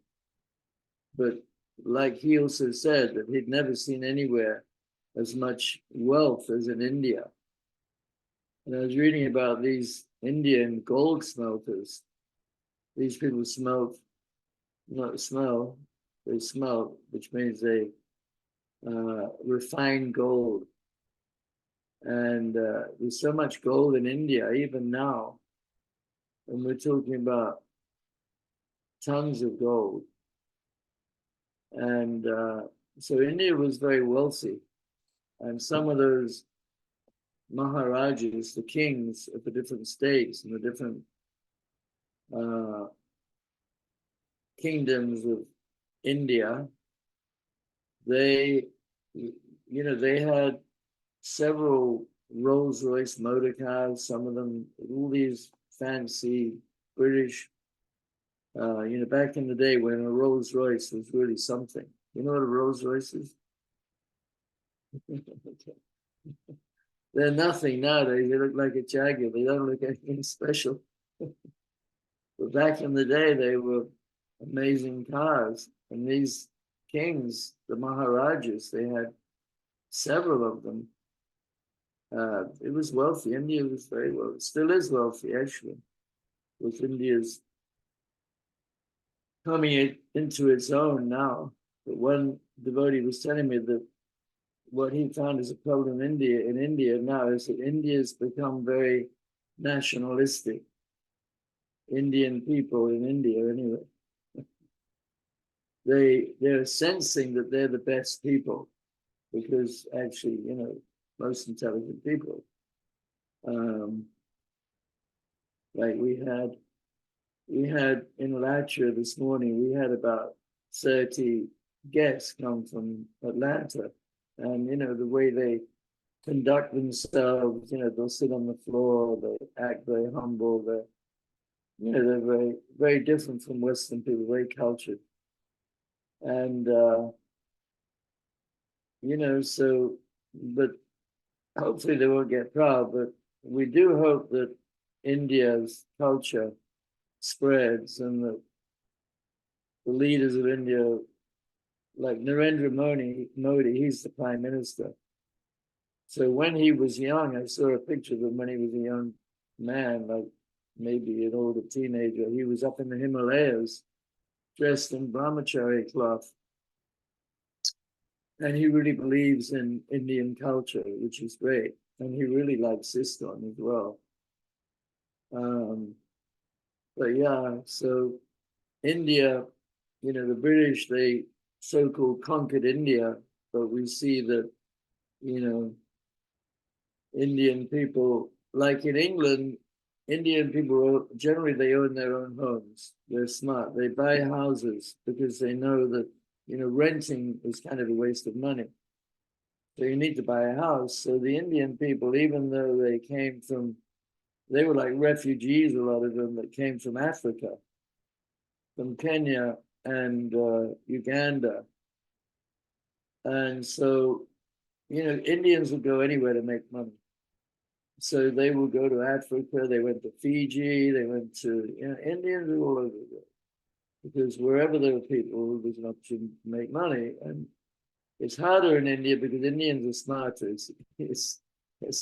But like he also said, that he'd never seen anywhere as much wealth as in India. And I was reading about these Indian gold smelters. These people they smelt, which means they refine gold. And there's so much gold in India, even now. And we're talking about tons of gold. And so India was very wealthy. And some of those Maharajas, the kings of the different states and the different kingdoms of India, they had several Rolls-Royce motor cars, some of them, all these fancy British, back in the day when a Rolls-Royce was really something. You know what a Rolls-Royce is? They're nothing nowadays. They look like a Jaguar. They don't look anything special. But back in the day, they were amazing cars. And these kings, the Maharajas, they had several of them. It was wealthy. India was very wealthy. Still is wealthy, actually, with India's coming into its own now. But one devotee was telling me that what he found is a problem in India now is that India's become very nationalistic. Indian people in India, anyway. They're sensing that they're the best people, because actually, most intelligent people. Like we had in Alachua this morning, we had about 30 guests come from Atlanta. And, the way they conduct themselves, they'll sit on the floor, they act very humble, they're very, very different from Western people, very cultured. And, so, but hopefully they won't get proud, but we do hope that India's culture spreads and that the leaders of India, like Narendra Modi, he's the prime minister. So when he was young, I saw a picture of him when he was a young man, like maybe an older teenager. He was up in the Himalayas, dressed in brahmachari cloth. And he really believes in Indian culture, which is great. And he really likes ISKCON as well. But yeah, so India, you know, the British, they so-called conquered India, but we see that, you know, Indian people, like in England, Indian people, generally they own their own homes. They're smart. They buy houses because they know that, you know, renting is kind of a waste of money. So you need to buy a house. So the Indian people, even though they came from, they were like refugees, a lot of them that came from Africa, from Kenya and Uganda. And so, you know, Indians would go anywhere to make money. So they would go to Africa, they went to Fiji, they went to, you know, Indians are all over the world. Because wherever there are people, there's an opportunity to make money. And it's harder in India because Indians are smarter. It's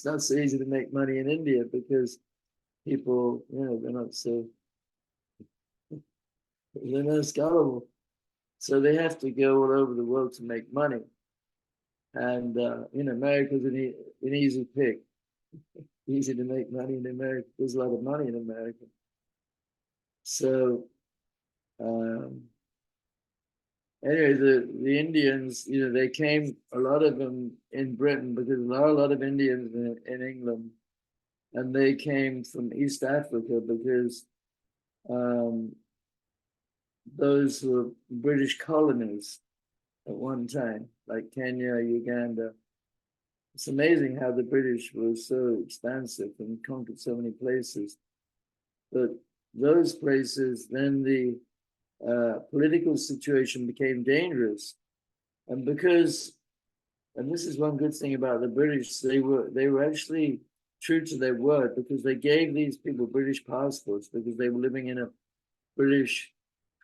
not so easy to make money in India because people, you know, they're not as gullible. So they have to go all over the world to make money. And, you know, America's an easy pick. Easy to make money in America. There's a lot of money in America. So, anyway, the Indians, you know, they came, a lot of them in Britain, because there are a lot of Indians in England, and they came from East Africa because those were British colonies at one time, like Kenya, Uganda. It's amazing how the British were so expansive and conquered so many places. But those places, then the political situation became dangerous. And because, and this is one good thing about the British, they were actually true to their word, because they gave these people British passports because they were living in a British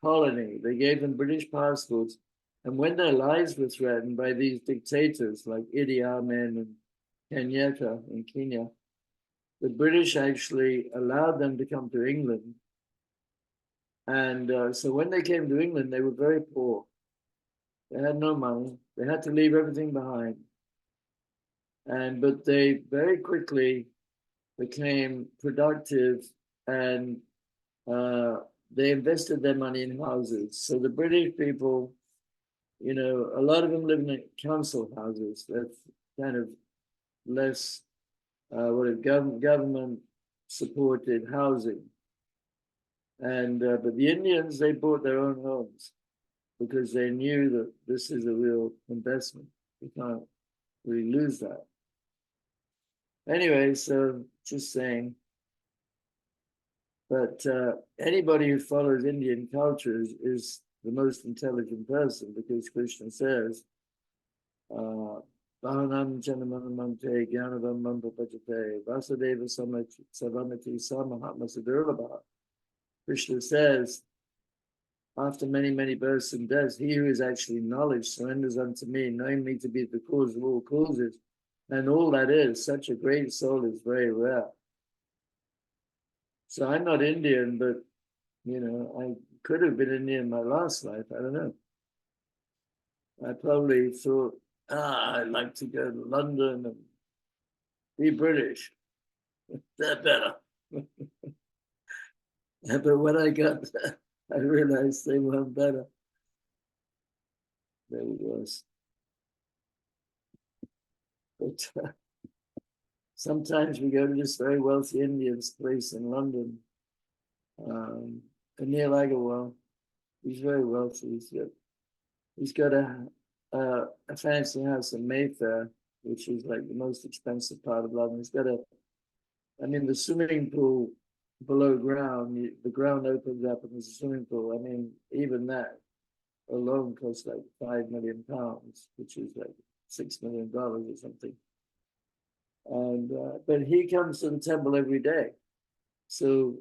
colony. They gave them British passports. And when their lives were threatened by these dictators like Idi Amin and Kenyatta in Kenya, the British actually allowed them to come to England. And so when they came to England, they were very poor. They had no money. They had to leave everything behind. But they very quickly became productive, and they invested their money in houses. So the British people, you know, a lot of them live in council houses. That's kind of less government supported housing. But the Indians, they bought their own homes because they knew that this is a real investment. You can't really lose that. Anyway, so just saying. But anybody who follows Indian culture is the most intelligent person, because Krishna says, Vahanam Janamanamante Gyanavam Mampapajate Vasudeva Savamati Samahatma Sadurlabha. Krishna says, after many, many births and deaths, he who is actually knowledge surrenders unto me, knowing me to be the cause of all causes. And all that is, such a great soul is very rare. So I'm not Indian, but, you know, I could have been Indian in my last life. I don't know. I probably thought, I'd like to go to London and be British. They're better. But when I got there, I realized they weren't better. There it was. But sometimes we go to this very wealthy Indian's place in London. Neil Agarwal, he's very wealthy. He's got a fancy house in Mayfair, which is like the most expensive part of London. He's got the swimming pool below ground, the ground opens up and there's a swimming pool. I mean, even that alone costs like £5 million, which is like $6 million or something. But he comes to the temple every day. So,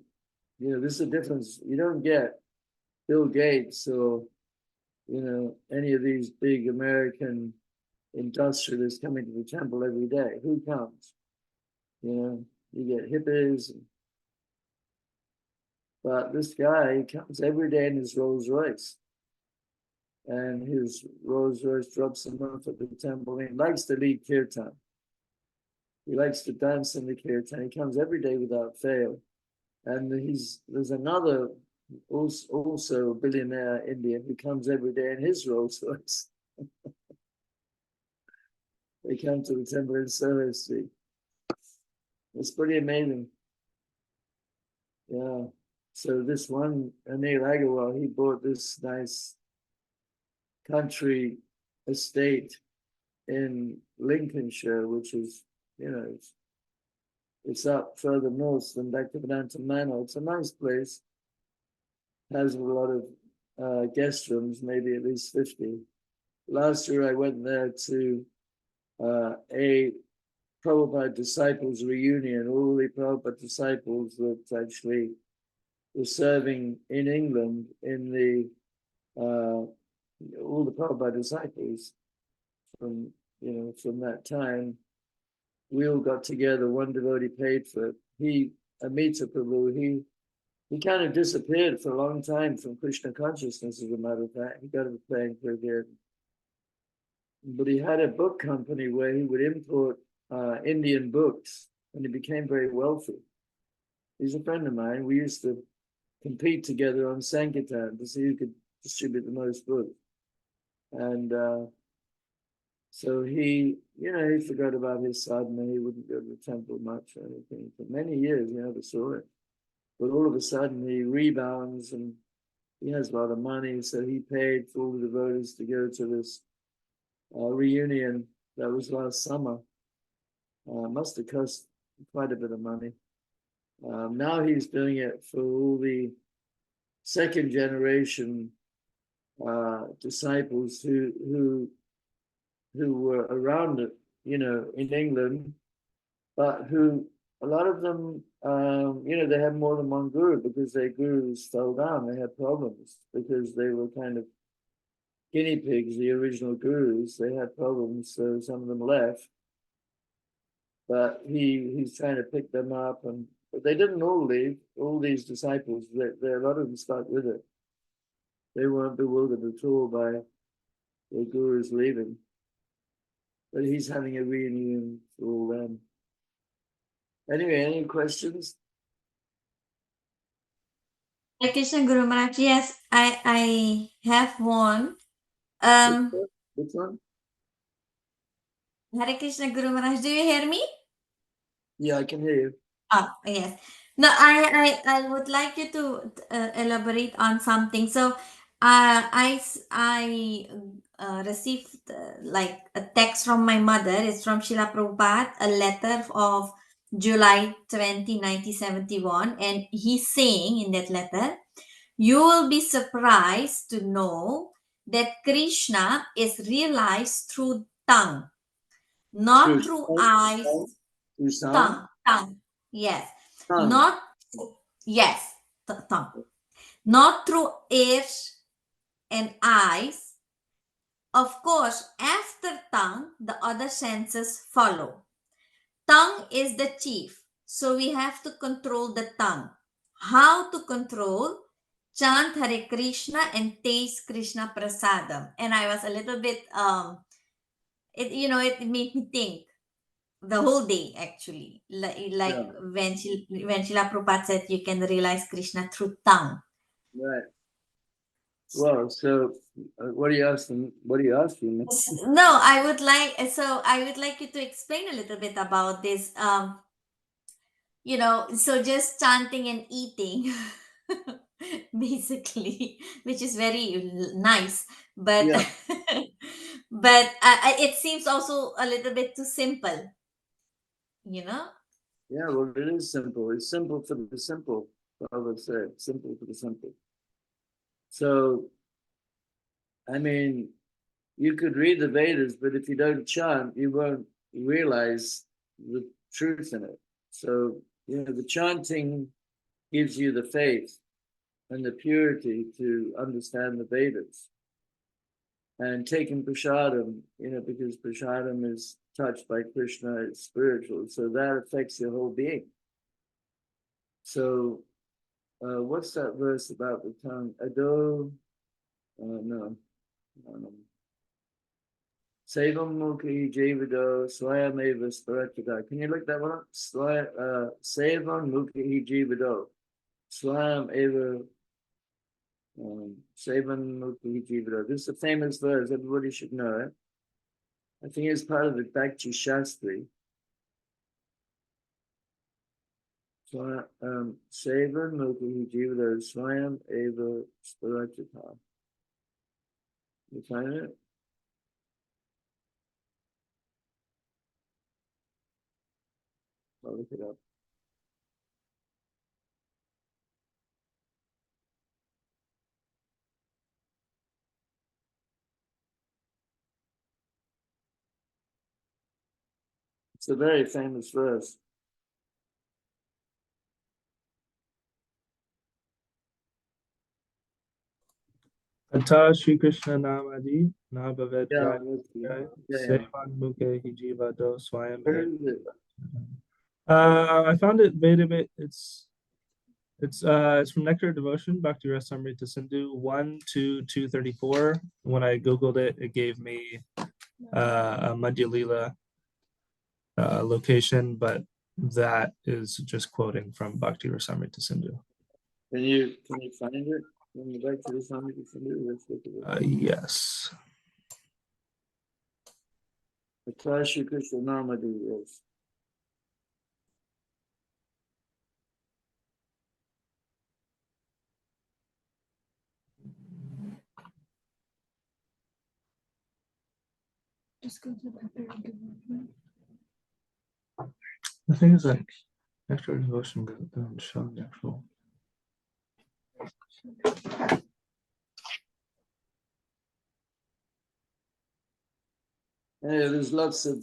you know, this is a difference. You don't get Bill Gates or, you know, any of these big American industrialists coming to the temple every day. Who comes? You know, you get hippies and But this guy, he comes every day in his Rolls Royce. And his Rolls Royce drops him off at the temple. He likes to lead kirtan. He likes to dance in the kirtan. He comes every day without fail. And there's another also a billionaire Indian who comes every day in his Rolls Royce. They come to the temple in Soho Street. It's pretty amazing. Yeah. So this one, Anil Agarwal, he bought this nice country estate in Lincolnshire, which is, it's up further north than Bhaktivedanta Manor. It's a nice place. Has a lot of guest rooms, maybe at least 50. Last year I went there to a Prabhupada disciples reunion. All the Prabhupada disciples that actually were serving in England in the all the Prabhupada disciples from that time. We all got together. One devotee paid for it. Amita Prabhu, he kind of disappeared for a long time from Krishna consciousness, as a matter of fact. He got to playing for again. But he had a book company where he would import Indian books, and he became very wealthy. He's a friend of mine. We used to compete together on Sankirtan to see who could distribute the most books. And so he forgot about his sadhana. He wouldn't go to the temple much or anything. For many years, he never saw it. But all of a sudden, he rebounds and he has a lot of money. So he paid for all the devotees to go to this reunion that was last summer. Must have cost quite a bit of money. Now he's doing it for all the second generation disciples who were around it, in England, but who a lot of them, they had more than one guru because their gurus fell down. They had problems because they were kind of guinea pigs, the original gurus. They had problems, so some of them left. But he's trying to pick them up, but they didn't all leave. All these disciples, a lot of them stuck with it. They weren't bewildered at all by the gurus leaving. But he's having a reunion for all them. Anyway, any questions? Hare Krishna Guru Maharaj. Yes, I have one. Which one? Hare Krishna Guru Maharaj, do you hear me? Yeah, I can hear you. Oh, yes. No, I would like you to elaborate on something. So, I received like a text from my mother. It's from Srila Prabhupada, a letter of July 20, 1971. And he's saying in that letter, you will be surprised to know that Krishna is realized through tongue, not through eyes. Through sound? Tongue. Yes. Tongue. Not, yes, tongue. Not through ears and eyes. Of course, after tongue, the other senses follow. Tongue is the chief. So we have to control the tongue. How to control? Chant Hare Krishna and taste Krishna Prasadam. And I was a little bit, it made me think the whole day, actually. Like when Srila Prabhupada said you can realize Krishna through tongue. Right. Well, so what are you asking? What are you asking me? No, I would like you to explain a little bit about this. So just chanting and eating, basically, which is very nice, but Yeah. but it seems also a little bit too simple. Yeah, well, it is simple. It's simple for the simple. I would say simple for the simple. So, I mean, you could read the Vedas, but if you don't chant, you won't realize the truth in it. So, the chanting gives you the faith and the purity to understand the Vedas. And taking prasadam, because prasadam is touched by Krishna, it's spiritual, so that affects your whole being. So what's that verse about the tongue? Ado, no. Sevam mukhi jivido swayam eva sparakada. Can you look that one up? Sevam mukhi jivido swayam eva sevam mukhi jivido. This is a famous verse. Everybody should know it. I think it's part of the Bhakti Shastri. Sevan mukhi jivido swayam eva sparakada. You find it? I'll look it up. It's a very famous verse. Ata Shri Krishna Namadi Nabhaved Yeah, Jai yeah. Sevan Mukhe Hijiva Do Swayam. Where is it? I found it Veda. It's from Nectar of Devotion, Bhakti Rasamrita Sindhu 1 to 234. When I googled it, it gave me a Madhya Lila location, but that is just quoting from Bhakti Rasamrita Sindhu. Can you find it? When you back to the Swami Sindhu, let's look at it. Yes. Ata Shri Krishna Namadi, yes. Just go to the third devotion. The thing is like Nectar of Devotion doesn't show the actual. Yeah, there's lots of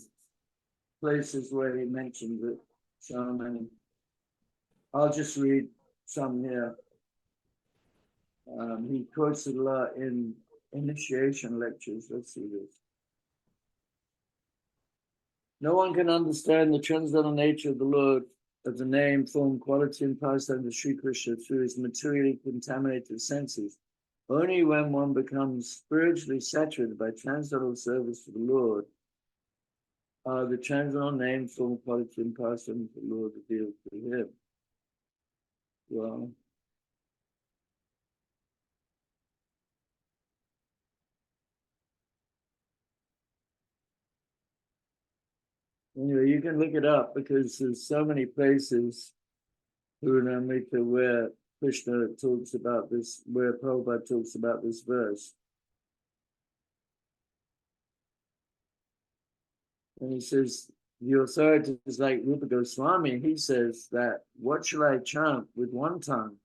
places where he mentioned it. So many. I'll just read some here. He quotes it a lot in initiation lectures. Let's see this. No one can understand the transcendental nature of the Lord, of the name, form, quality, and pastime of Sri Krishna through his materially contaminated senses. Only when one becomes spiritually saturated by transcendental service to the Lord are the transcendental name, form, quality, and pastime of the Lord revealed to him. Well, anyway, you can look it up because there's so many places where Krishna talks about this, where Prabhupada talks about this verse. And he says, the authority is like Rupa Goswami. He says that, what shall I chant with one tongue?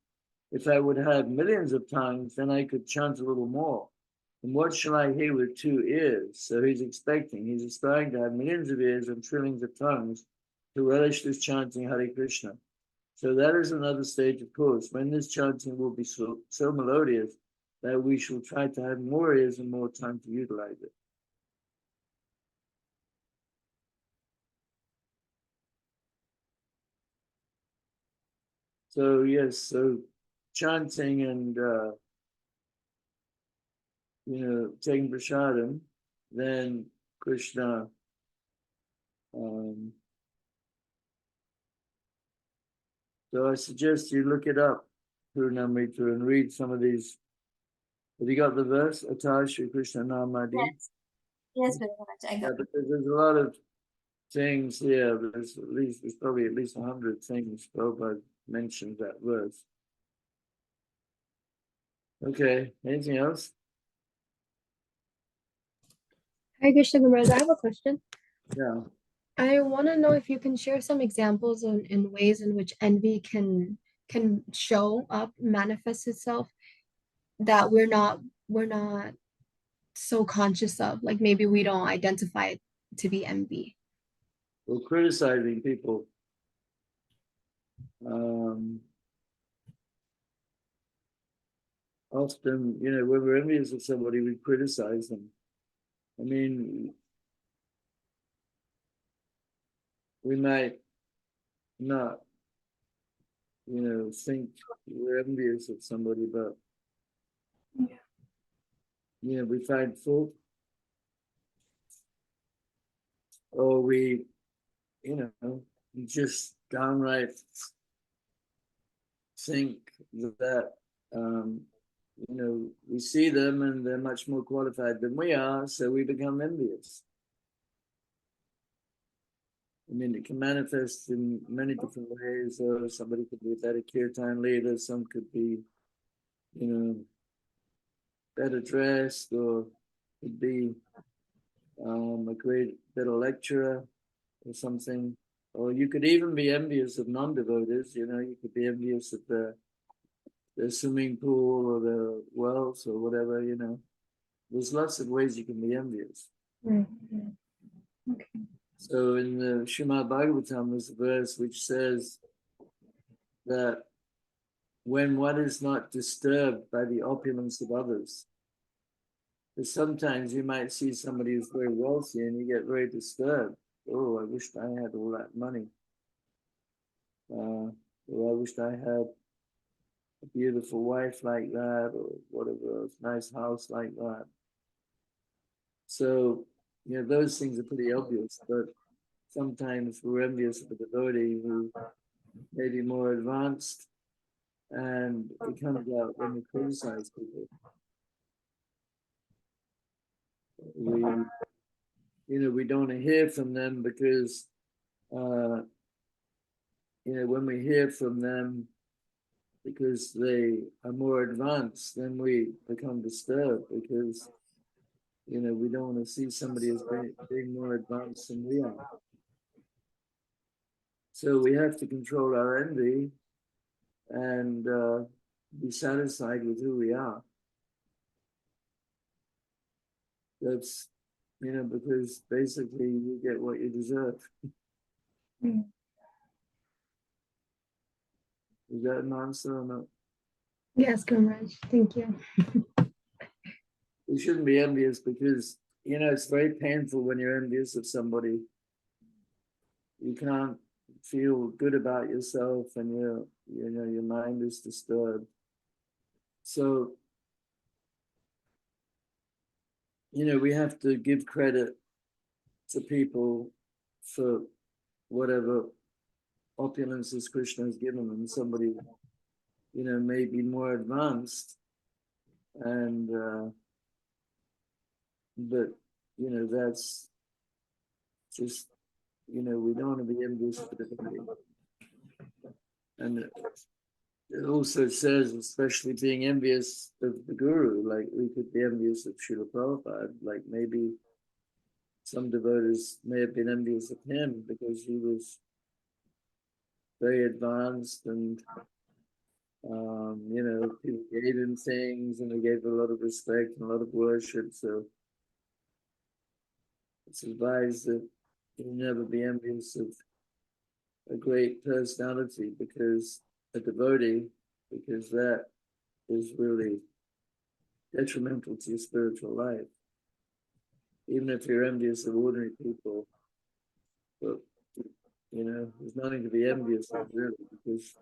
If I would have millions of tongues, then I could chant a little more. And what shall I hear with 2 ears? So he's aspiring to have millions of ears and trillions of tongues to relish this chanting Hare Krishna. So that is another stage of course, when this chanting will be so melodious that we shall try to have more ears and more time to utilize it. So yes, so chanting and taking prasadam, then Krishna so I suggest you look it up, Purnamrita, and read some of these. Have you got the verse? Ata Shri Krishna Namadi? Yes, very much. I got it. Because there's a lot of things here. There's probably at least 100 things Prabhupada mentions that verse. Okay, anything else? Hare Krishna Guruji, I have a question. Yeah. I want to know if you can share some examples in ways in which envy can show up, manifest itself that we're not so conscious of. Like maybe we don't identify it to be envy. Well, criticizing people. Often, when we're envious of somebody, we criticize them. I mean, we might not think we're envious of somebody, but we find fault, or we just downright think that we see them and they're much more qualified than we are, so we become envious. I mean, it can manifest in many different ways. Or somebody could be a better kirtan leader, some could be, better dressed, or could be a great better lecturer or something. Or you could even be envious of non-devotees. You could be envious of the swimming pool or the wells or whatever. There's lots of ways you can be envious. Right. Okay. So in the Srimad Bhagavatam, there's a verse which says that when one is not disturbed by the opulence of others, because sometimes you might see somebody who's very wealthy and you get very disturbed. Oh, I wished I had all that money. Or I wished I had a beautiful wife like that, or whatever, a nice house like that. So, those things are pretty obvious, but sometimes we're envious of a devotee who may be more advanced, and it comes out when we criticize people. We don't hear from them because, when we hear from them because they are more advanced, then we become disturbed because, we don't want to see somebody as being more advanced than we are. So we have to control our envy and be satisfied with who we are. That's, because basically you get what you deserve. Is that an answer or not? Yes, Kamaraj. Thank you. You shouldn't be envious because, it's very painful when you're envious of somebody. You can't feel good about yourself and your mind is disturbed. So, we have to give credit to people for whatever opulences Krishna has given them. Somebody, may be more advanced, and but that's just we don't want to be envious of everybody. And it also says, especially being envious of the guru, like we could be envious of Srila Prabhupada, like maybe some devotees may have been envious of him because he was very advanced and people gave him things and they gave a lot of respect and a lot of worship. So it's advised that you never be envious of a great personality, because a devotee, because that is really detrimental to your spiritual life. Even if you're envious of ordinary people, but there's nothing to be envious of really, because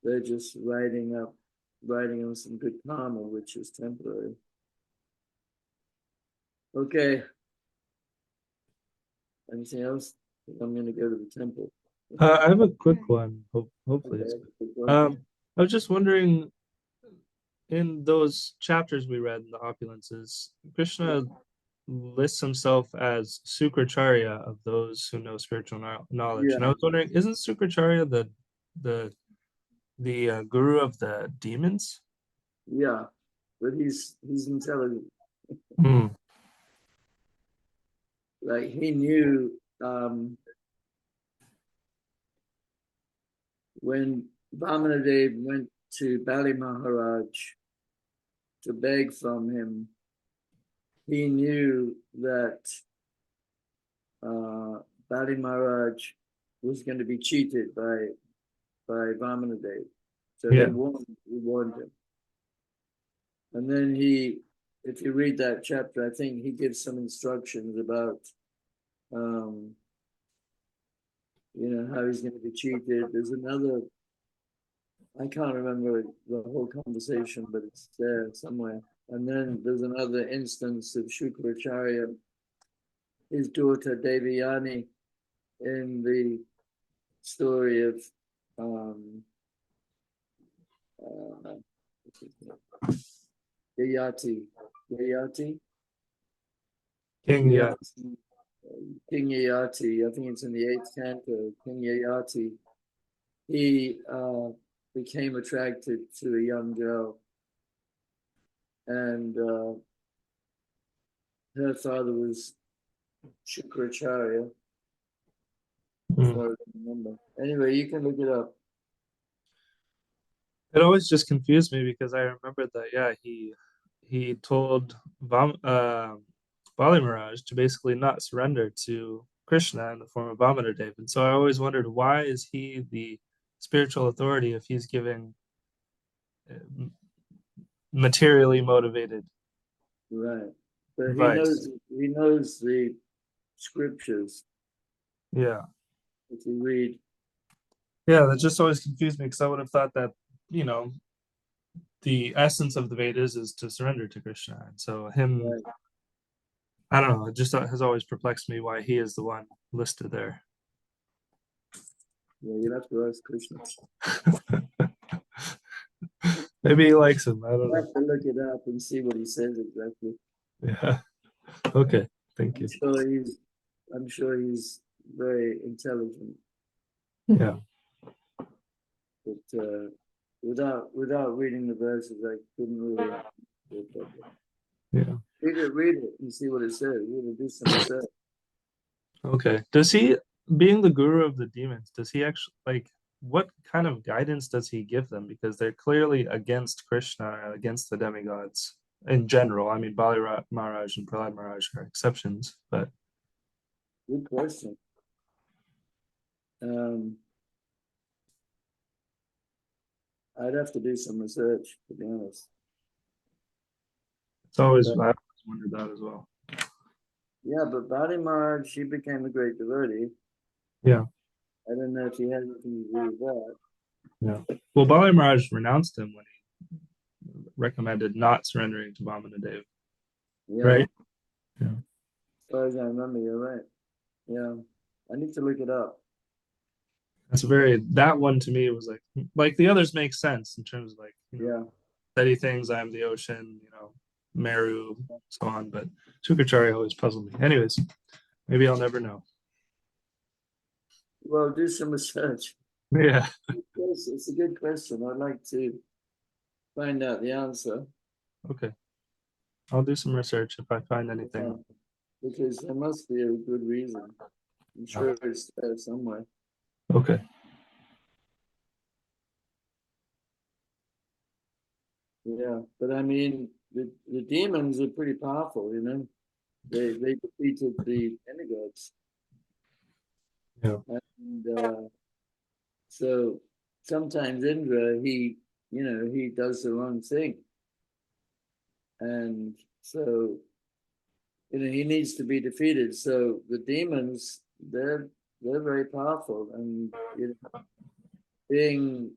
they're just riding on some good karma, which is temporary. Okay. Anything else? I'm going to go to the temple. I have a quick one. Hopefully, Okay. I was just wondering, in those chapters we read in the Opulences, Krishna lists himself as Sukracharya of those who know spiritual knowledge. Yeah. And I was wondering, isn't Sukracharya the guru of the demons? Yeah, but he's intelligent. Hmm. Like he knew when Vamanadev went to Bali Maharaj to beg from him, he knew that Bali Maharaj was going to be cheated by Vamanadev. So Yeah. he warned him. And then if you read that chapter, I think he gives some instructions about you know, how he's going to be treated. There's another, I can't remember the whole conversation, but it's there somewhere. And then there's another instance of Shukracharya, his daughter Devayani, in the story of Yayati. King, yeah. King Yayati, I think it's in the 8th canto, King Yayati, he became attracted to a young girl, and her father was Shukracharya, as far as I remember. Anyway, you can look it up. It always just confused me because I remember that, yeah, he told Bali Maharaj to basically not surrender to Krishna in the form of Vamanadeva. And so I always wondered, why is he the spiritual authority if he's giving materially motivated Right. But advice? he knows the scriptures. Yeah. If you read, Yeah, that just always confused me because I would have thought that, you know, the essence of the Vedas is to surrender to Krishna. And so him, right, I don't know, it just has always perplexed me why he is the one listed there. yeah, you'll have to ask Krishna. Maybe he likes him. I don't You know. have to look it up and see what he says exactly. Yeah. Okay. Thank you. I'm sure he's very intelligent, Yeah. but without reading the verses, I couldn't really. Yeah. Read it and see what it says. We'll do some research. Okay. Does he, being the guru of the demons, does he actually, like, what kind of guidance does he give them? Because they're clearly against Krishna, against the demigods in general. I mean, Bali Maharaj and Prahlad Maharaj are exceptions, but Good question. I'd have to do some research, to be honest. it's always, But- I always wondered that as well. Yeah, but Bali Maharaj, she became a great devotee. Yeah. I don't know if he had anything to do with that. Yeah. Well, Bali Maharaj renounced him when he recommended not surrendering to Vamanadeva, Yeah, right? as far as I remember, you're right. Yeah, I need to look it up. That's that one to me was like the others make sense in terms of like, you know, Yeah, steady things, I'm the ocean, you know, Meru, so on. But Shukracharya always puzzled me. Anyways, maybe I'll never know. well, do some research. Yeah. Yes, it's a good question. I'd like to find out the answer. Okay. I'll do some research if I find anything. Because there must be a good reason. I'm sure it's there somewhere. Okay. Yeah, but I mean, the demons are pretty powerful, you know. They defeated the demigods. Yeah. And so sometimes Indra, he does the wrong thing. And so, he needs to be defeated. So the demons, they're very powerful. And, being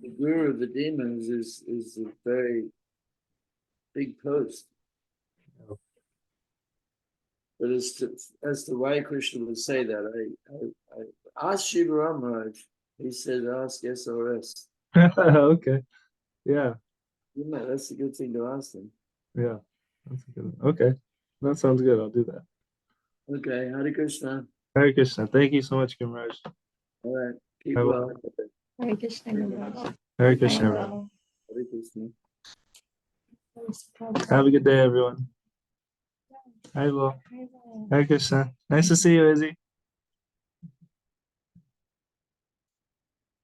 the guru of the demons is a very big post. But as to why Krishna would say that, I asked Shiva Ramaraj. He said, ask SRS. Okay. Yeah. That's a good thing to ask them. Yeah. That's good. Okay. That sounds good. I'll do that. Okay, Hare Krishna. Hare Krishna. Thank you so much, Kimraj. All right, keep I will. well. Hare Krishna. Guru. Hare Krishna, everyone. Wow. Hare Krishna. Have a good day, everyone. I will. Hare Krishna. Nice to see you, Izzy.